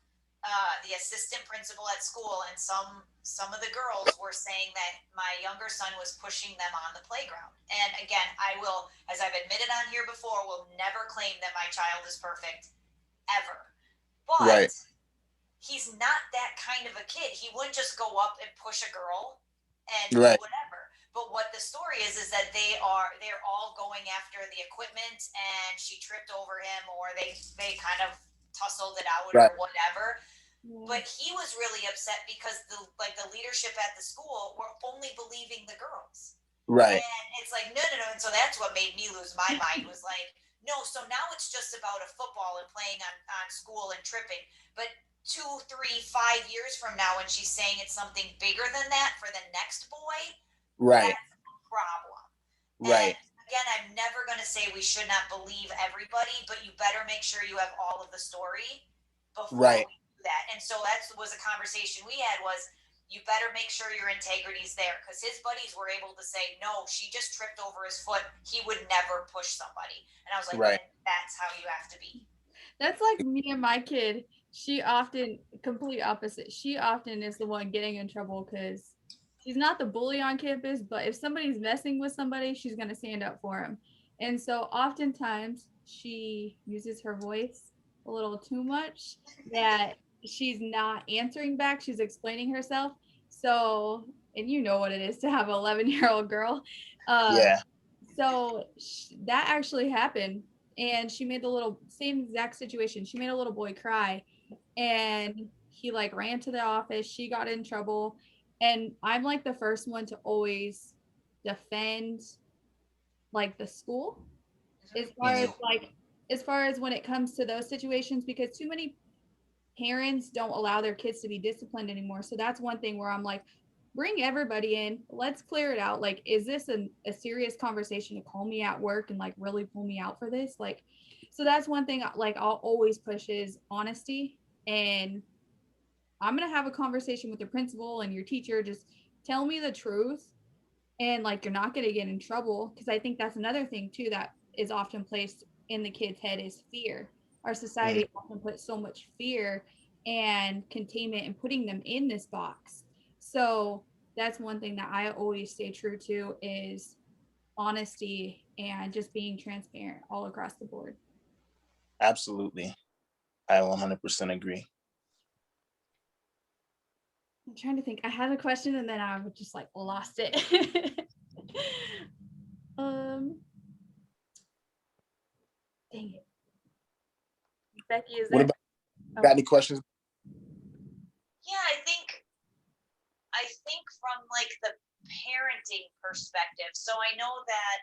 the assistant principal at school, and some of the girls were saying that my younger son was pushing them on the playground. And again, I will, as I've admitted on here before, will never claim that my child is perfect, ever. But right. He's not that kind of a kid. He wouldn't just go up and push a girl and right. do whatever. But what the story is that they're all going after the equipment, and she tripped over him, or they kind of tussled it out right. or whatever. But he was really upset because the leadership at the school were only believing the girls. Right. And it's like, no. And so that's what made me lose my mind, was like, no, so now it's just about a football and playing on school and tripping. But 2, 3, 5 years from now, when she's saying it's something bigger than that for the next boy, right, that's a problem. Right. And again, I'm never going to say we should not believe everybody, but you better make sure you have all of the story before right. we do that. And so that was a conversation we had, was you better make sure your integrity's there, because his buddies were able to say, no, she just tripped over his foot. He would never push somebody. And I was like, right. That's how you have to be.
That's like me and my kid. She often, complete opposite. She often is the one getting in trouble because she's not the bully on campus, but if somebody's messing with somebody, she's going to stand up for him. And so oftentimes she uses her voice a little too much, that she's not answering back. She's explaining herself. So, and you know what it is to have an 11-year-old girl. Yeah. So that actually happened. And she made the same exact situation. She made a little boy cry, and he like ran to the office, she got in trouble, and I'm like the first one to always defend like the school as far
Mhm.
as like as far as when it comes to those situations, because too many parents don't allow their kids to be disciplined anymore. So that's one thing where I'm like, bring everybody in, let's clear it out. Like, is this a serious conversation to call me at work and like really pull me out for this? Like, so that's one thing like I'll always push is honesty. And I'm gonna have a conversation with the principal and your teacher. Just tell me the truth, and like you're not going to get in trouble, because I think that's another thing too that is often placed in the kid's head is fear. Our
Mhm.
society often puts so much fear and containment and putting them in this box. So that's one thing that I always stay true to is honesty and just being transparent all across the board.
Absolutely. I 100% agree.
I'm trying to think. I had a question and then I just like lost it. um Dang it. Becky, is
What
there?
about,
Oh.
got any questions?
Yeah, I think from like the parenting perspective. So I know that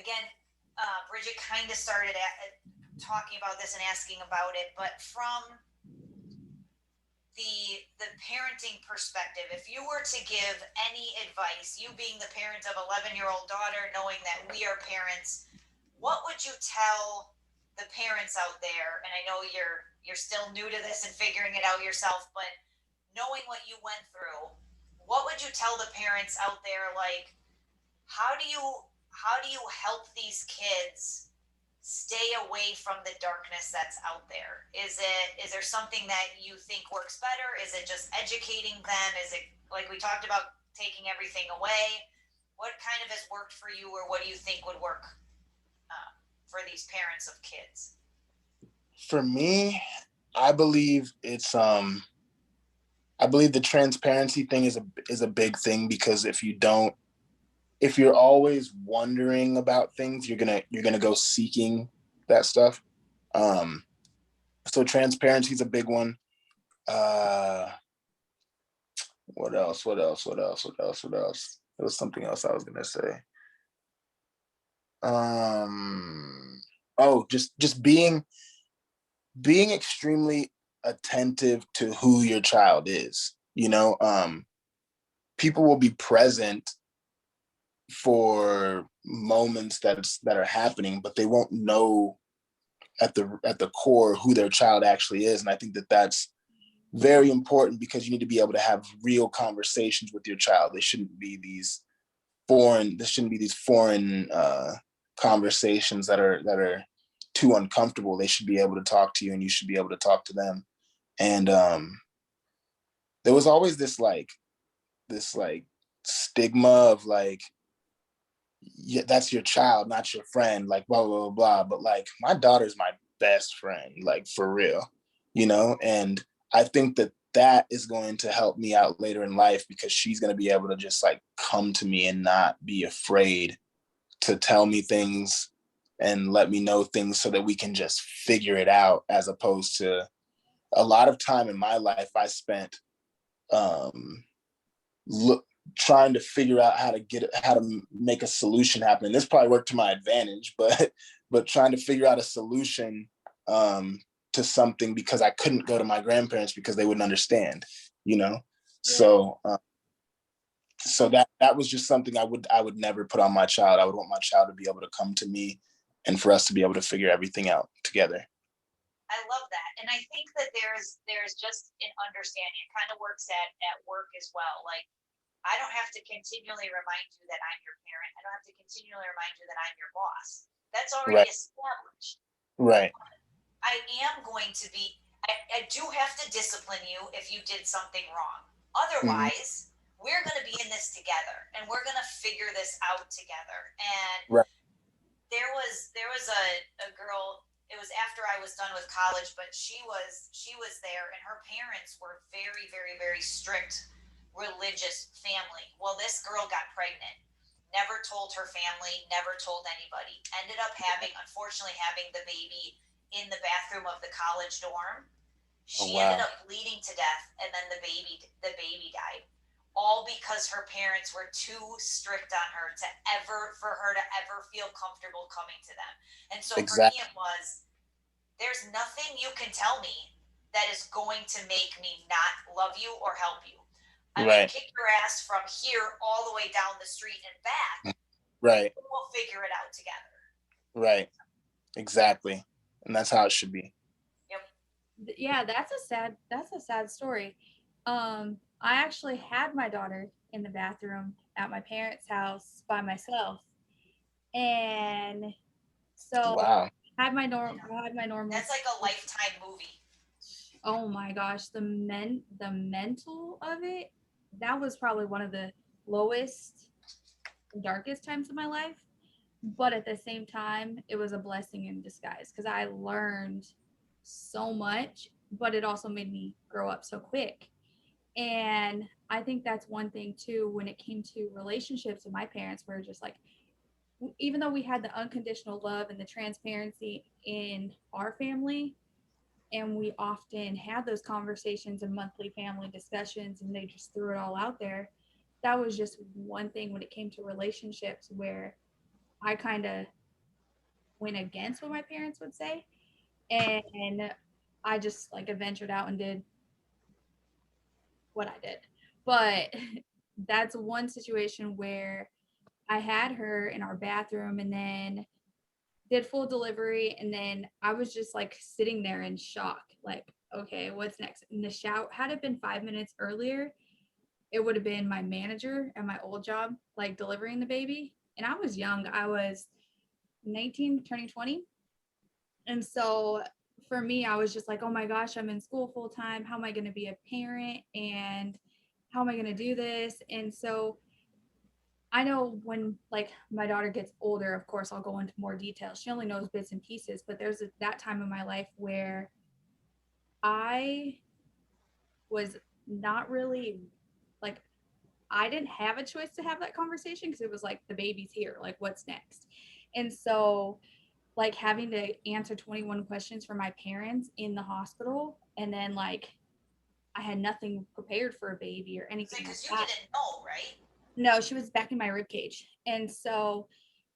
again, Bridget kind of started talking about this and asking about it, but from the parenting perspective, if you were to give any advice, you being the parent of 11-year-old daughter, knowing that we are parents, what would you tell the parents out there? And I know you're still new to this and figuring it out yourself, but knowing what you went through, what would you tell the parents out there? Like, how do you help these kids stay away from the darkness that's out there? Is there something that you think works better? Is it just educating them? Is it like we talked about taking everything away? What kind of has worked for you, or what do you think would work for these parents of kids?
For me, I believe I believe the transparency thing is a big thing, because if you're always wondering about things, you're gonna go seeking that stuff. Um, so transparency is a big one. Uh, what else? What else? What else? What else? What else? There was something else I was gonna say. Um, oh, just being extremely attentive to who your child is. People will be present for moments that are happening, but they won't know at the core who their child actually is. And I think that's very important, because you need to be able to have real conversations with your child. There shouldn't be these foreign conversations that are too uncomfortable. They should be able to talk to you, and you should be able to talk to them. And there was always this stigma of like, yeah, that's your child, not your friend, like blah blah blah blah. But like, my daughter's my best friend, like for real. And I think that is going to help me out later in life, because she's going to be able to just like come to me and not be afraid to tell me things and let me know things, so that we can just figure it out, as opposed to a lot of time in my life I spent um look trying to figure out how to make a solution happen. And this probably worked to my advantage, but trying to figure out a solution um to something, because I couldn't go to my grandparents because they wouldn't understand, you know.
Yeah.
So that was just something I would never put on my child. I would want my child to be able to come to me, and for us to be able to figure everything out together.
I love that. And I think that there's just an understanding. It kind of works at work as well. Like, I don't have to continually remind you that I'm your parent. I don't have to continually remind you that I'm your boss. That's already
Right.
established.
Right.
I am going to be, I do have to discipline you if you did something wrong.
Mhm.
Otherwise, we're going to be in this together, and we're going to figure this out together. And
Right.
there was a girl. It was after I was done with college, but she was there, and her parents were very very very strict religious family. Well, this girl got pregnant, never told her family, never told anybody, ended up unfortunately having the baby in the bathroom of the college dorm.
Oh,
She ended
wow.
up bleeding to death, and then the baby died, all because her parents were too strict on her for her to ever feel comfortable coming to them. And so for me,
Exactly.
it was, there's nothing you can tell me that is going to make me not love you or help you. I'm going
Right.
to kick your ass from here all the way down the street and back.
Right.
We'll figure it out together.
Right. Exactly. And that's how it should be.
Yep.
Yeah, that's a sad story. I actually had my daughter in the bathroom at my parents' house by myself. And so
Wow.
I had my normal
That's like a Lifetime movie.
Oh my gosh, the mental of it, that was probably one of the lowest and darkest times of my life. But at the same time, it was a blessing in disguise because I learned so much, but it also made me grow up so quick. And I think that's one thing too when it came to relationships with my parents, were just like, even though we had the unconditional love and the transparency in our family, and we often had those conversations and monthly family discussions, and they just threw it all out there. That was just one thing when it came to relationships where I kind of went against what my parents would say, and I just like ventured out and did what I did. But that's one situation where I had her in our bathroom and then did full delivery, and then I was just like sitting there in shock, like, okay, what's next? And the shower, had it been 5 minutes earlier, it would have been my manager at my old job, like delivering the baby. And I was young. I was 19, turning 20. And so for me, I was just like, oh my gosh, I'm in school full time. How am I going to be a parent? And how am I going to do this? And so I know when like my daughter gets older, of course, I'll go into more detail. She only knows bits and pieces, but there's that time in my life where I was not really like, I didn't have a choice to have that conversation because it was like the baby's here, like what's next? And so like having to answer 21 questions for my parents in the hospital, and then like I had nothing prepared for a baby or anything like
Because you
that.
didn't know, right?
No, she was back in my rib cage. And so,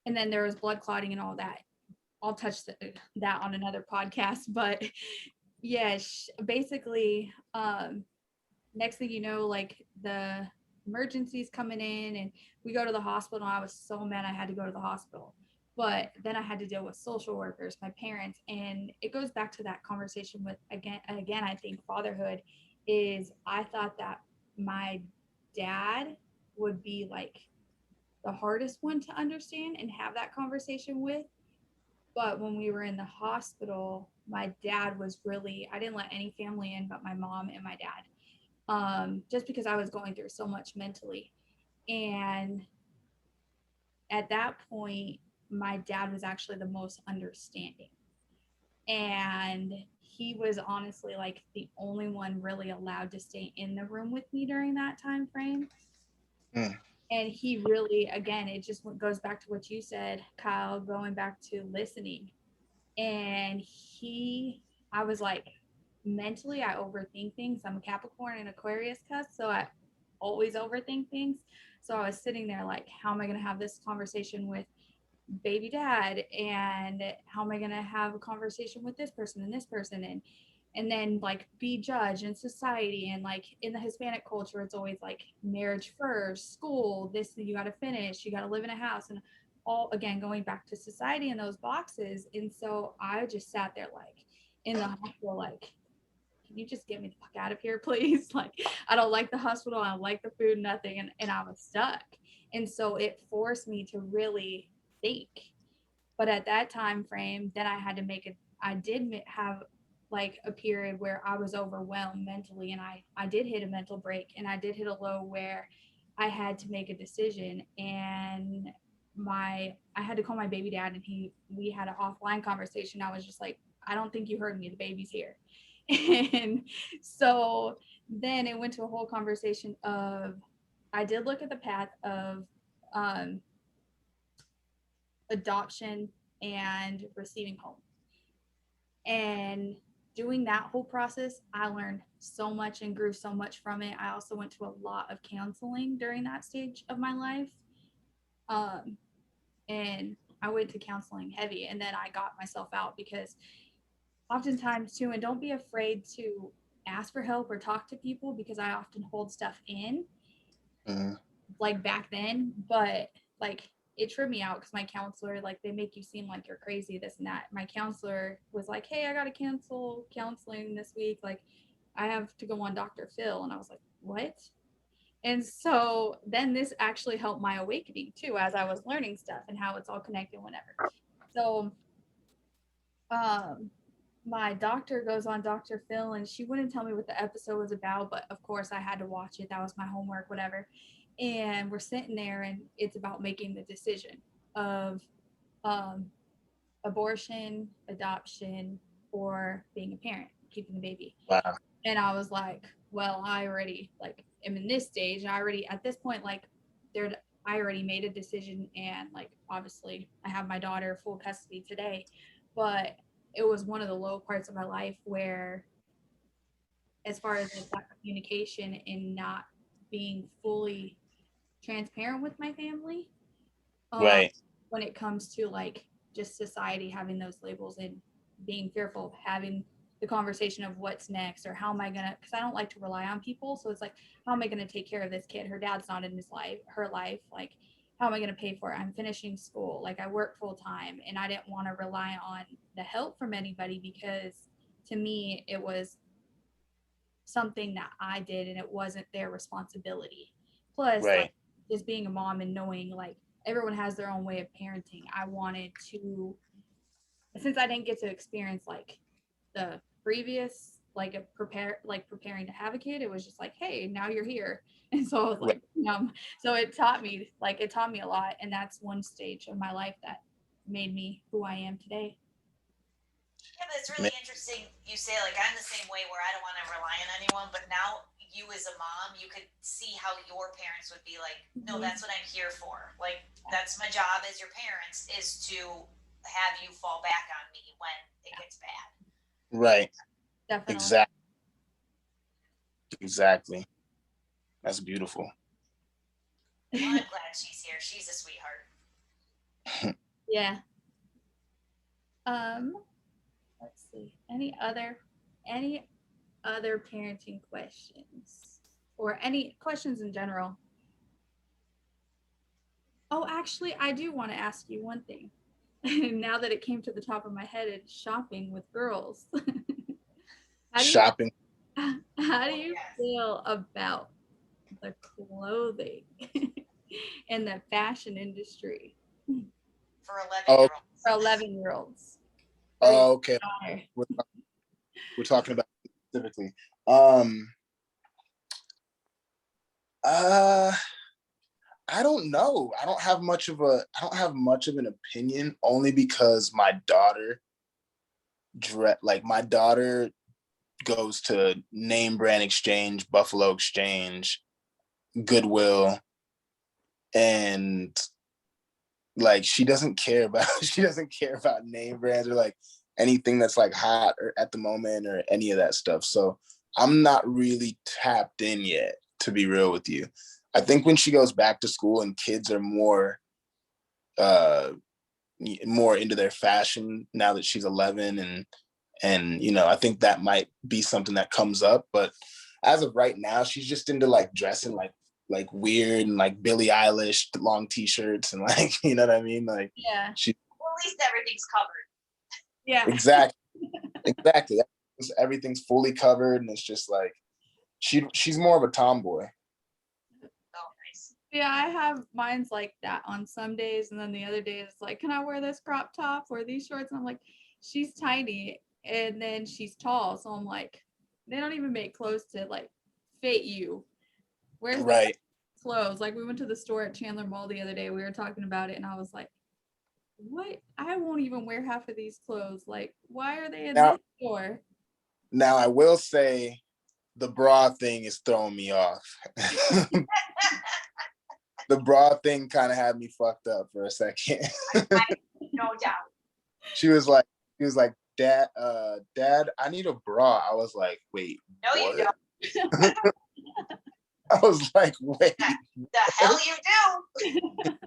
and then there was blood clotting and all that. I'll touch that on another podcast, but yeah, basically, next thing you know, like the emergencies coming in, and we go to the hospital. I was so mad I had to go to the hospital, but then I had to deal with social workers, my parents, and it goes back to that conversation with again and again. I think fatherhood is, I thought that my dad would be like the hardest one to understand and have that conversation with. But when we were in the hospital, my dad was really, I didn't let any family in but my mom and my dad, just because I was going through so much mentally. And at that point, my dad was actually the most understanding. And he was honestly like the only one really allowed to stay in the room with me during that time frame.
Mm.
And he really, again, it just goes back to what you said, Kyle, going back to listening. And I was like, mentally, I overthink things. I'm a Capricorn and Aquarius cusp, so I always overthink things. So I was sitting there like, how am I going to have this conversation with baby dad, and how am I going to have a conversation with this person and this person, and then like be judged in society, and like in the Hispanic culture it's always like marriage first, school, this, you got to finish, you got to live in a house, and all again going back to society in those boxes. And so I just sat there like in the hospital like, can you just get me the fuck out of here, please? Like, I don't like the hospital, I don't like the food, nothing. And I was stuck. And so it forced me to really think. But at that time frame, then I had to make it, I did have like a period where I was overwhelmed mentally, and I did hit a mental break, and I did hit a low where I had to make a decision. And I had to call my baby dad, and we had an offline conversation. I was just like, I don't think you heard me, the baby's here. And so then it went to a whole conversation of, I did look at the path of um, adoption and receiving home. And doing that whole process, I learned so much and grew so much from it. I also went to a lot of counseling during that stage of my life. Um, and I went to counseling heavy, and then I got myself out because oftentimes too, and don't be afraid to ask for help or talk to people, because I often hold stuff in,
Mhm.
like back then, but like it tripped me out because my counselor, like, they make you seem like you're crazy, this and that. My counselor was like, hey, I gotta cancel counseling this week, like I have to go on Dr. Phil. And I was like, what? And so then this actually helped my awakening too, as I was learning stuff and how it's all connected whenever. So um my doctor goes on Dr. Phil, and she wouldn't tell me what the episode was about, but of course I had to watch it. That was my homework, whatever. And we're sitting there, and it's about making the decision of um, abortion, adoption, or being a parent, keeping the baby.
Wow.
And I was like, well, I already like am in this stage, and I already at this point, like, there, I already made a decision, and like obviously I have my daughter full custody today. But it was one of the low parts of my life where, as far as like that communication and not being fully transparent with my family, um,
Right.
when it comes to like just society having those labels and being fearful of having the conversation of what's next, or how am I gonna, because I don't like to rely on people. So it's like, how am I gonna take care of this kid? Her dad's not in his life, her life. Like, how am I gonna pay for it? I'm finishing school. Like, I work full time, and I didn't want to rely on the help from anybody, because to me it was something that I did and it wasn't their responsibility. Plus, like,
Right.
just being a mom and knowing like everyone has their own way of parenting, I wanted to, since I didn't get to experience like the previous, like a preparing to have a kid, it was just like, hey, now you're here. And so I was
Right.
like, so it taught me a lot, and that's one stage of my life that made me who I am today.
Yeah, but it's really interesting. You say, like, I'm the same way where I don't want to rely on anyone, but now you as a mom, you could see how your parents would be like, no, that's what I'm here for. Like, that's my job as your parents, is to have you fall back on me when it gets bad.
Right.
Definitely.
Exactly. Exactly. That's beautiful.
Well, I'm glad she's here. She's a sweetheart.
Yeah. Let's see. Any other parenting questions, or any questions in general? Oh, actually, I do want to ask you one thing. Now that it came to the top of my head, it's shopping with girls. how do you
Shopping.
how do you
Yes.
feel about the clothing and the fashion industry
For 11
Oh,
year olds.
for 11-year-olds?
oh, okay. We're talking about specifically. Um, uh, I don't know. I don't have much of an opinion, only because my daughter goes to name brand exchange, Buffalo Exchange, Goodwill, and like she doesn't care about she doesn't care about name brands or like anything that's like hot or at the moment or any of that stuff. So I'm not really tapped in yet, to be real with you. I think when she goes back to school and kids are uh more into their fashion now that she's 11, and I think that might be something that comes up, but as of right now she's just into like dressing like weird and like Billie Eilish long t-shirts and like you know what I mean, like
Yeah.
she
Well, at least everything's covered.
Yeah.
exactly everything's fully covered, and it's just like she's more of a tomboy.
Oh, nice.
Yeah, I have mine's like that on some days, and then the other days it's like, can I wear this crop top or these shorts? And I'm like, she's tiny and then she's tall, so I'm like, they don't even make clothes to like fit you. Where's the
Right.
clothes? Like, we went to the store at Chandler Mall the other day. We were talking about it, and I was like, what? I won't even wear half of these clothes. Like, why are they in
now
this store?
now I will say the bra thing is throwing me off. The bra thing kind of had me fucked up for a second.
No doubt.
she was like Dad, I need a bra. I was like, wait,
No,
what?
you don't.
I was like, wait.
The hell you do.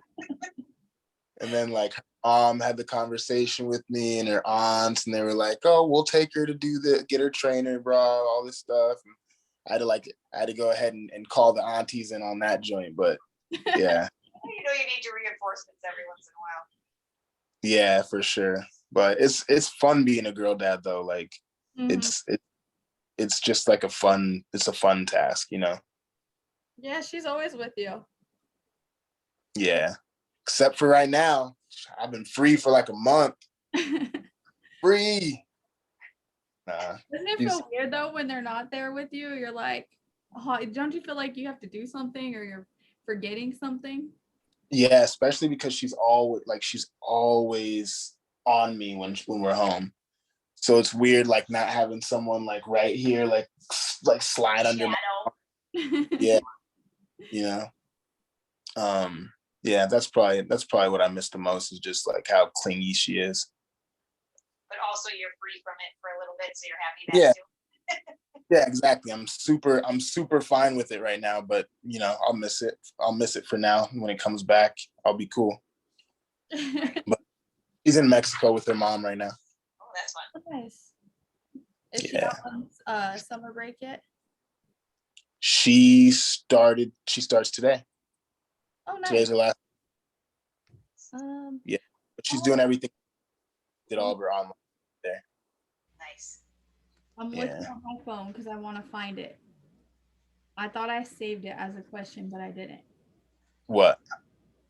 And then like her mom had the conversation with me and her aunts, and they were like, oh, we'll take her to do get her trainer bra, all this stuff. And I had to go ahead and call the aunties in on that joint. But yeah.
You know you need your reinforcements every once in a while.
Yeah, for sure. But it's fun being a girl dad though. Like it's just like a fun task, you know.
Yeah, she's always with you.
Yeah. Except for right now. I've been free for like a month. Free. Nah.
Doesn't it feel weird though when they're not there with you? You're like, oh, don't you feel like you have to do something or you're forgetting something?
Yeah, especially because she's always on me when we're home. So it's weird like not having someone like right here, like slide under my yeah, you know. Yeah, that's probably what I miss the most is just like how clingy she is.
But also you're free from it for a little bit, so you're happy that too.
Yeah, exactly. I'm super fine with it right now, but you know, I'll miss it for now. When it comes back, I'll be cool. But she's in Mexico with her mom right now.
Oh, that's fun.
Nice. Is she out on summer break yet?
She starts today.
Oh, nice.
Today's her last.
Yeah,
but she's doing everything. Did all of her online there.
Nice.
I'm looking on my phone because I want to find it. I thought I saved it as a question, but I didn't.
What?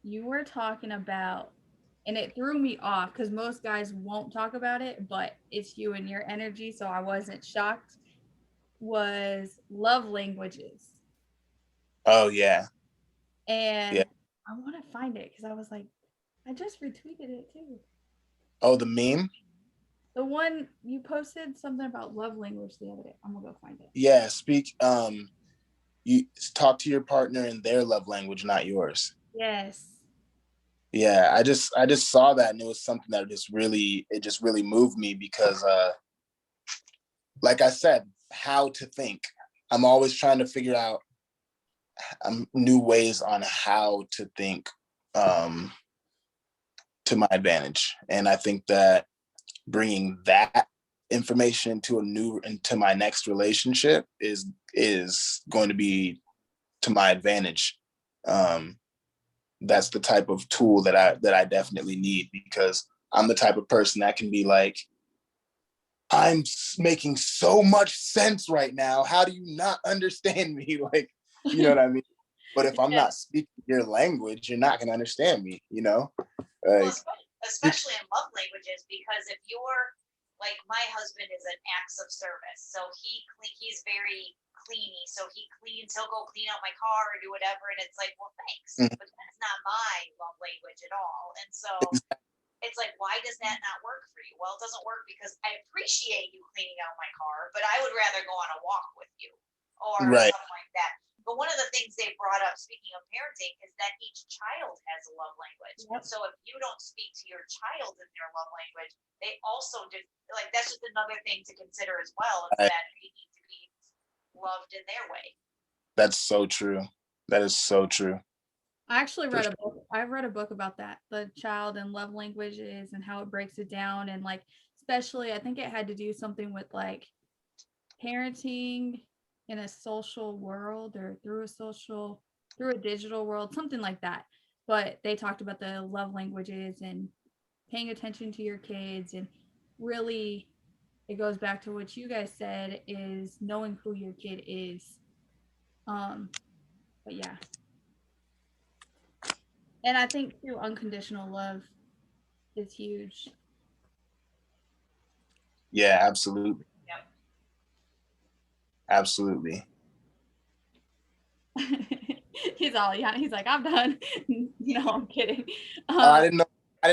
You were talking about, and it threw me off because most guys won't talk about it, but it's you and your energy, so I wasn't shocked, was love languages.
Oh, yeah.
And I want to find it because I was like, I just retweeted it too.
Oh, the meme?
The one you posted something about love language the other day. I'm gonna go find it.
Yeah, you talk to your partner in their love language, not yours.
Yes.
Yeah, I just saw that and it was something that just really moved me because like I said, how to think. I'm always trying to figure out new ways on how to think to my advantage. And I think that bringing that information into my next relationship is going to be to my advantage. That's the type of tool that I definitely need because I'm the type of person that can be like, I'm making so much sense right now. How do you not understand me? Like, you know what I mean? But if I'm not speaking your language, you're not going to understand me, you know?
Well, especially in love languages, because if you're like, my husband is an acts of service, so he's very cleany, so he'll go clean out my car or do whatever, and it's like, well, thanks, but that's not my love language at all. And so it's like, why does that not work for you? Well, it doesn't work because I appreciate you cleaning out my car, but I would rather go on a walk with you or something like that. But one of the things they brought up, speaking of parenting, is that each child has a love language. Yep. So if you don't speak to your child in their love language, they also do. Like, that's just another thing to consider as well, is that they need to be loved in their way. That's
so true. That is so true.
I actually read a book. I read a book about that, the child and love languages and how it breaks it down. And like, especially, I think it had to do something with like parenting in a social world or through a digital world, something like that. But they talked about the love languages and paying attention to your kids, and really it goes back to what you guys said, is knowing who your kid is. But yeah. And I think too, unconditional love is huge.
Yeah, absolutely.
Yep.
Absolutely.
He's like, I'm done. No, I'm kidding.
I didn't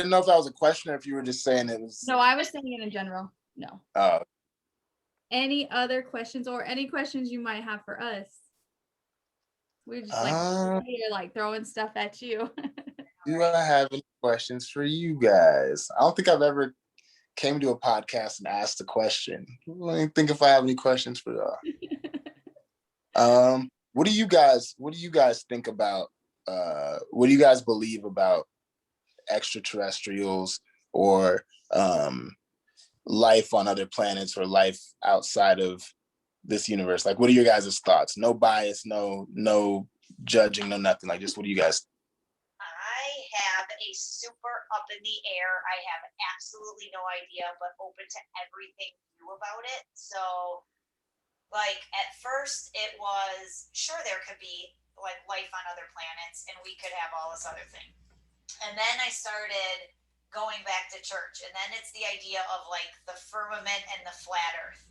know if that was a question or if you were just saying it was.
No, I was saying it in general. No. Any other questions or any questions you might have for us? We're just like throwing stuff at you.
Do I have any questions for you guys? I don't think I've ever came to a podcast and asked a question. Let me think if I have any questions for y'all. What do you guys think about, what do you guys believe about extraterrestrials or life on other planets or life outside of this universe? Like, what are your guys' thoughts? No bias, no judging, no nothing. Like, just what do you guys?
I have a super up in the air. I have absolutely no idea, but open to everything new about it. So, like, at first it was sure there could be like life on other planets and we could have all this other thing. And then I started going back to church, and then it's the idea of like the firmament and the flat earth.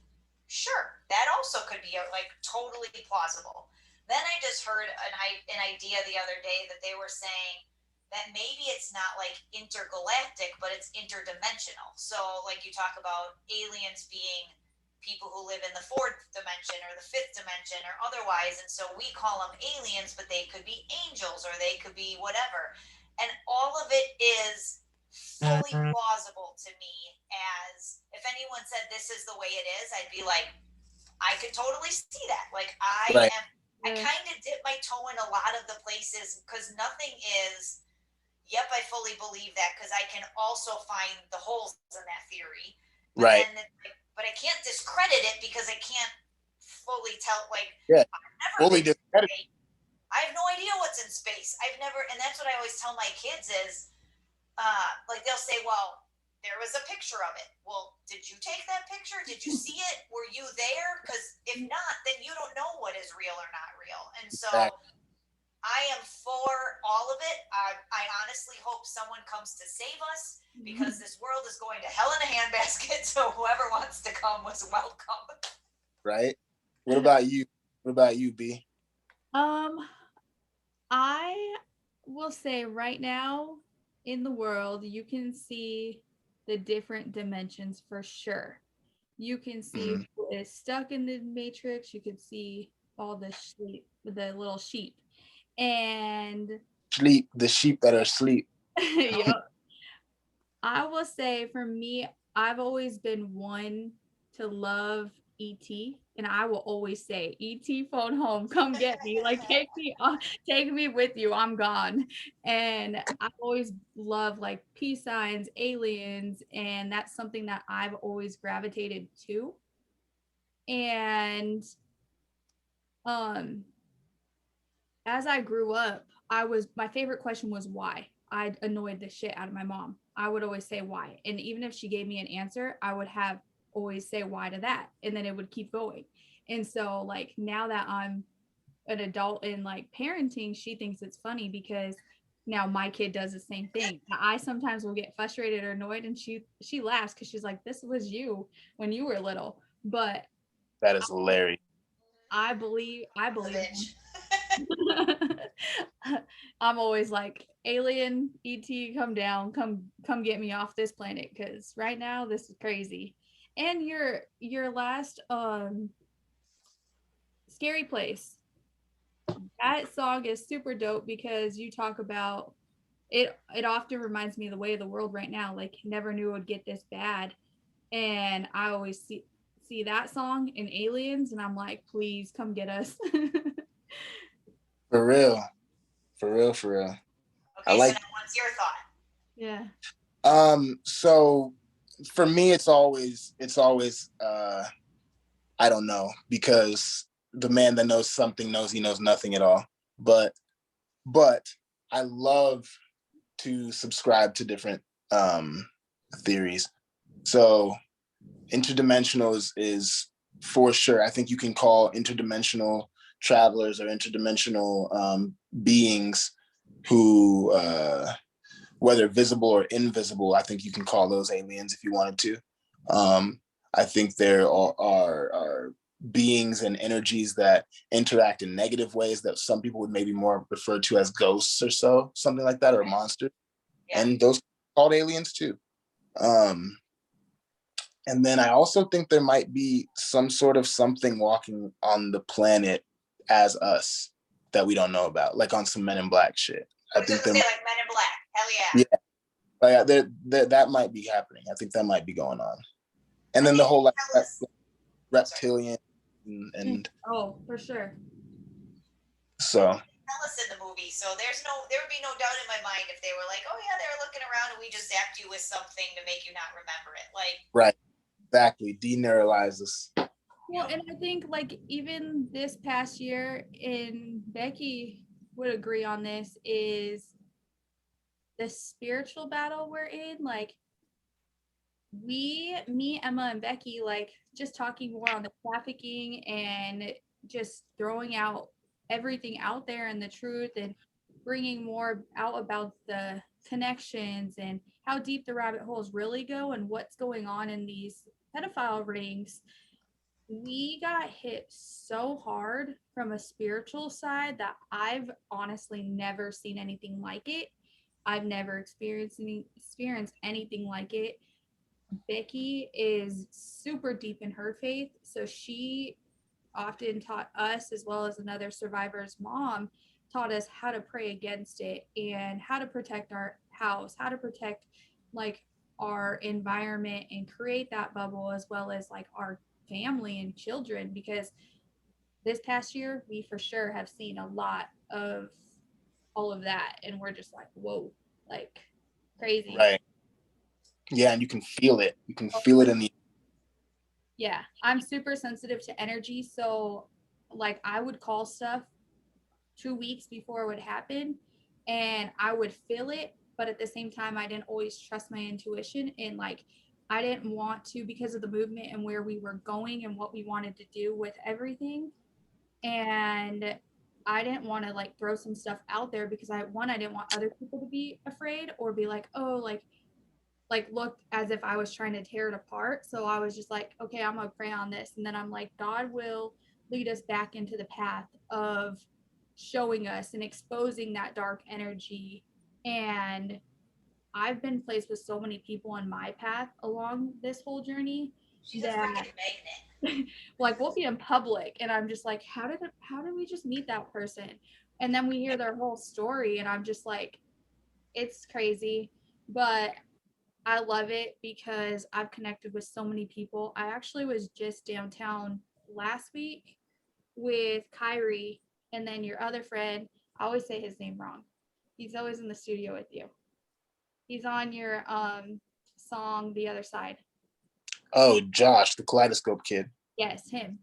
Sure, that also could be like totally plausible. Then I just heard an idea the other day that they were saying that maybe it's not like intergalactic, but it's interdimensional. So like you talk about aliens being people who live in the fourth dimension or the fifth dimension or otherwise, and so we call them aliens, but they could be angels or they could be whatever. And all of it is fully plausible to me. As if anyone said this is the way it is, I'd be like, I could totally see that. Like I kind of dip my toe in a lot of the places because nothing is, yep, I fully believe that, because I can also find the holes in that theory. But
Right.
then, but I can't discredit it because I can't fully tell. Like,
yeah,
I've never
fully discredit.
I have no idea what's in space. I've never, and that's what I always tell my kids is, like they'll say, well, there was a picture of it. Well, did you take that picture? Did you see it? Were you there? Because if not, then you don't know what is real or not real. And so I am for all of it. I honestly hope someone comes to save us, because this world is going to hell in a handbasket. So whoever wants to come was welcome.
Right. What about you? What about you, B?
I will say right now in the world, you can see the different dimensions for sure. You can see who is stuck in the matrix. You can see all the little sheep, and
the sheep that are asleep.
yep. I will say for me, I've always been one to love ET, and I will always say, ET phone home, come get me. Like take me with you. I'm gone. And I always love like peace signs, aliens, and that's something that I've always gravitated to. And as I grew up, my favorite question was why. I annoyed the shit out of my mom. I would always say why. And even if she gave me an answer, I would have always say why to that. And then it would keep going. And so like now that I'm an adult and like parenting, she thinks it's funny because now my kid does the same thing. I sometimes will get frustrated or annoyed, and she laughs because she's like, this was you when you were little. But
that is hilarious.
I believe I'm always like, alien, ET, come down, come get me off this planet, because right now this is crazy. And your last Scary Place, that song is super dope because you talk about it. It often reminds me of the way of the world right now. Like, never knew it would get this bad. And I always see that song in Aliens, and I'm like, please come get us.
For real.
Okay, I like. So now what's your thought?
Yeah.
So for me, it's always I don't know, because the man that knows something knows he knows nothing at all. But I love to subscribe to different theories. So interdimensional is for sure. I think you can call interdimensional travelers or interdimensional beings who, whether visible or invisible, I think you can call those aliens if you wanted to. I think there are beings and energies that interact in negative ways that some people would maybe more refer to as ghosts or something like that, or monsters. Yeah. And those are called aliens too. And then I also think there might be some sort of something walking on the planet as us that we don't know about, like on some Men in Black shit.
I think say like Men in Black. Hell yeah.
Yeah. But yeah, that might be happening. I think that might be going on. And then the whole like reptilian and
Oh, for sure.
so.
Tell us in the movie, so there would be no doubt in my mind if they were like, oh yeah, they were looking around and we just zapped you with something to make you not remember it. Like,
right, exactly, deneuralize us.
Well, and I think like even this past year, and Becky would agree on this, is the spiritual battle we're in. Like me, Emma, and Becky, like just talking more on the trafficking and just throwing out everything out there and the truth and bringing more out about the connections and how deep the rabbit holes really go and what's going on in these pedophile rings. We got hit so hard from a spiritual side that I've honestly never seen anything like it. I've never experienced anything like it. Becky is super deep in her faith, so she often taught us, as well as another survivor's mom, taught us how to pray against it and how to protect our house, how to protect like our environment and create that bubble, as well as like our family and children, because this past year we for sure have seen a lot of all of that, and we're just like, whoa, like crazy.
Right. Yeah, and you can feel it. You can feel it in the.
Yeah, I'm super sensitive to energy, so like I would call stuff 2 weeks before it would happen, and I would feel it, but at the same time I didn't always trust my intuition, and like I didn't want to, because of the movement and where we were going and what we wanted to do with everything. And I didn't want to like throw some stuff out there because I didn't want other people to be afraid or be like, oh, like look as if I was trying to tear it apart. So I was just like, okay, I'm gonna pray on this. And then I'm like, God will lead us back into the path of showing us and exposing that dark energy. And I've been placed with so many people on my path along this whole journey.
she's a freaking magnet.
Like we'll be in public and I'm just like, how did we just meet that person? And then we hear their whole story and I'm just like, it's crazy. But I love it because I've connected with so many people. I actually was just downtown last week with Kyrie, and then your other friend. I always say his name wrong. He's always in the studio with you. He's on your song The Other Side.
Oh, Josh, the Kaleidoscope Kid.
Yes, him.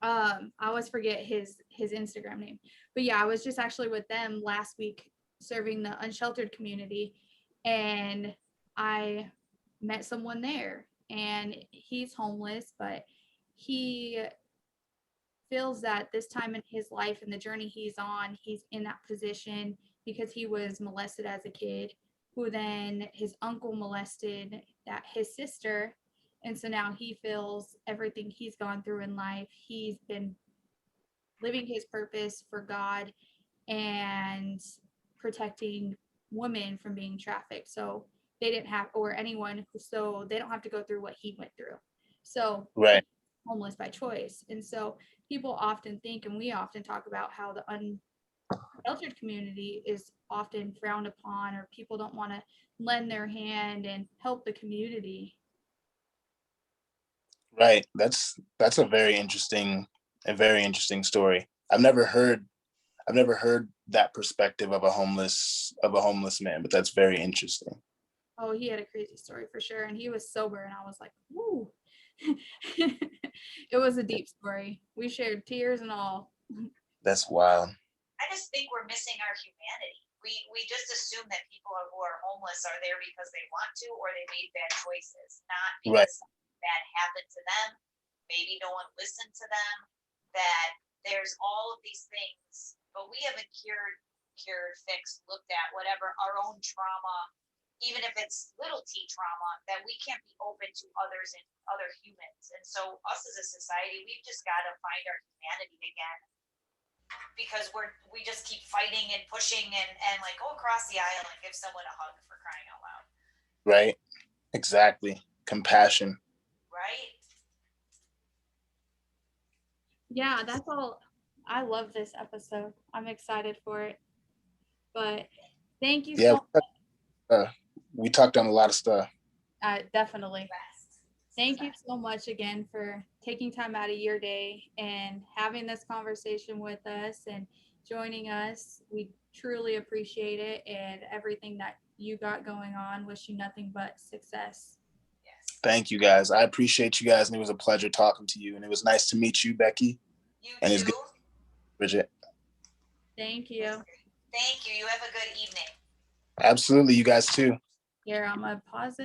I always forget his Instagram name. But yeah, I was just actually with them last week serving the unsheltered community, and I met someone there, and he's homeless, but he feels that this time in his life and the journey he's on, he's in that position because he was molested as a kid, who then his uncle molested that his sister. And so now he feels everything he's gone through in life. He's been living his purpose for God and protecting women from being trafficked. So they didn't have, or anyone, so they don't have to go through what he went through. So
Right.
homeless by choice. And so people often think, and we often talk about how the unsheltered community is often frowned upon, or people don't want to lend their hand and help the community.
Right. That's a very interesting story. I've never heard that perspective of a homeless man, but that's very interesting.
Oh, he had a crazy story for sure. And he was sober, and I was like, woo. It was a deep story. We shared tears and all.
That's wild.
I just think we're missing our humanity. We just assume that people who are homeless are there because they want to or they made bad choices, not because something bad happened to them. Maybe no one listened to them. That there's all of these things, but we haven't cured, fixed, looked at, whatever, our own trauma, even if it's little t trauma, that we can't be open to others and other humans. And so us as a society, we've just got to find our humanity again, because we just keep fighting and pushing and like go across the aisle and give someone a hug, for crying out loud.
Right. Exactly. Compassion.
Right.
Yeah, that's all. I love this episode. I'm excited for it. But thank you so much.
we talked on a lot of stuff.
Definitely. Thank you so much again for taking time out of your day and having this conversation with us and joining us. We truly appreciate it and everything that you got going on. Wish you nothing but success.
Yes.
Thank you guys. I appreciate you guys, and it was a pleasure talking to you. And it was nice to meet you, Becky.
You
And
too.
it's good, Bridget.
Thank you.
Thank you. You have a good evening.
Absolutely, you guys too.
Here, I'm going to pause it.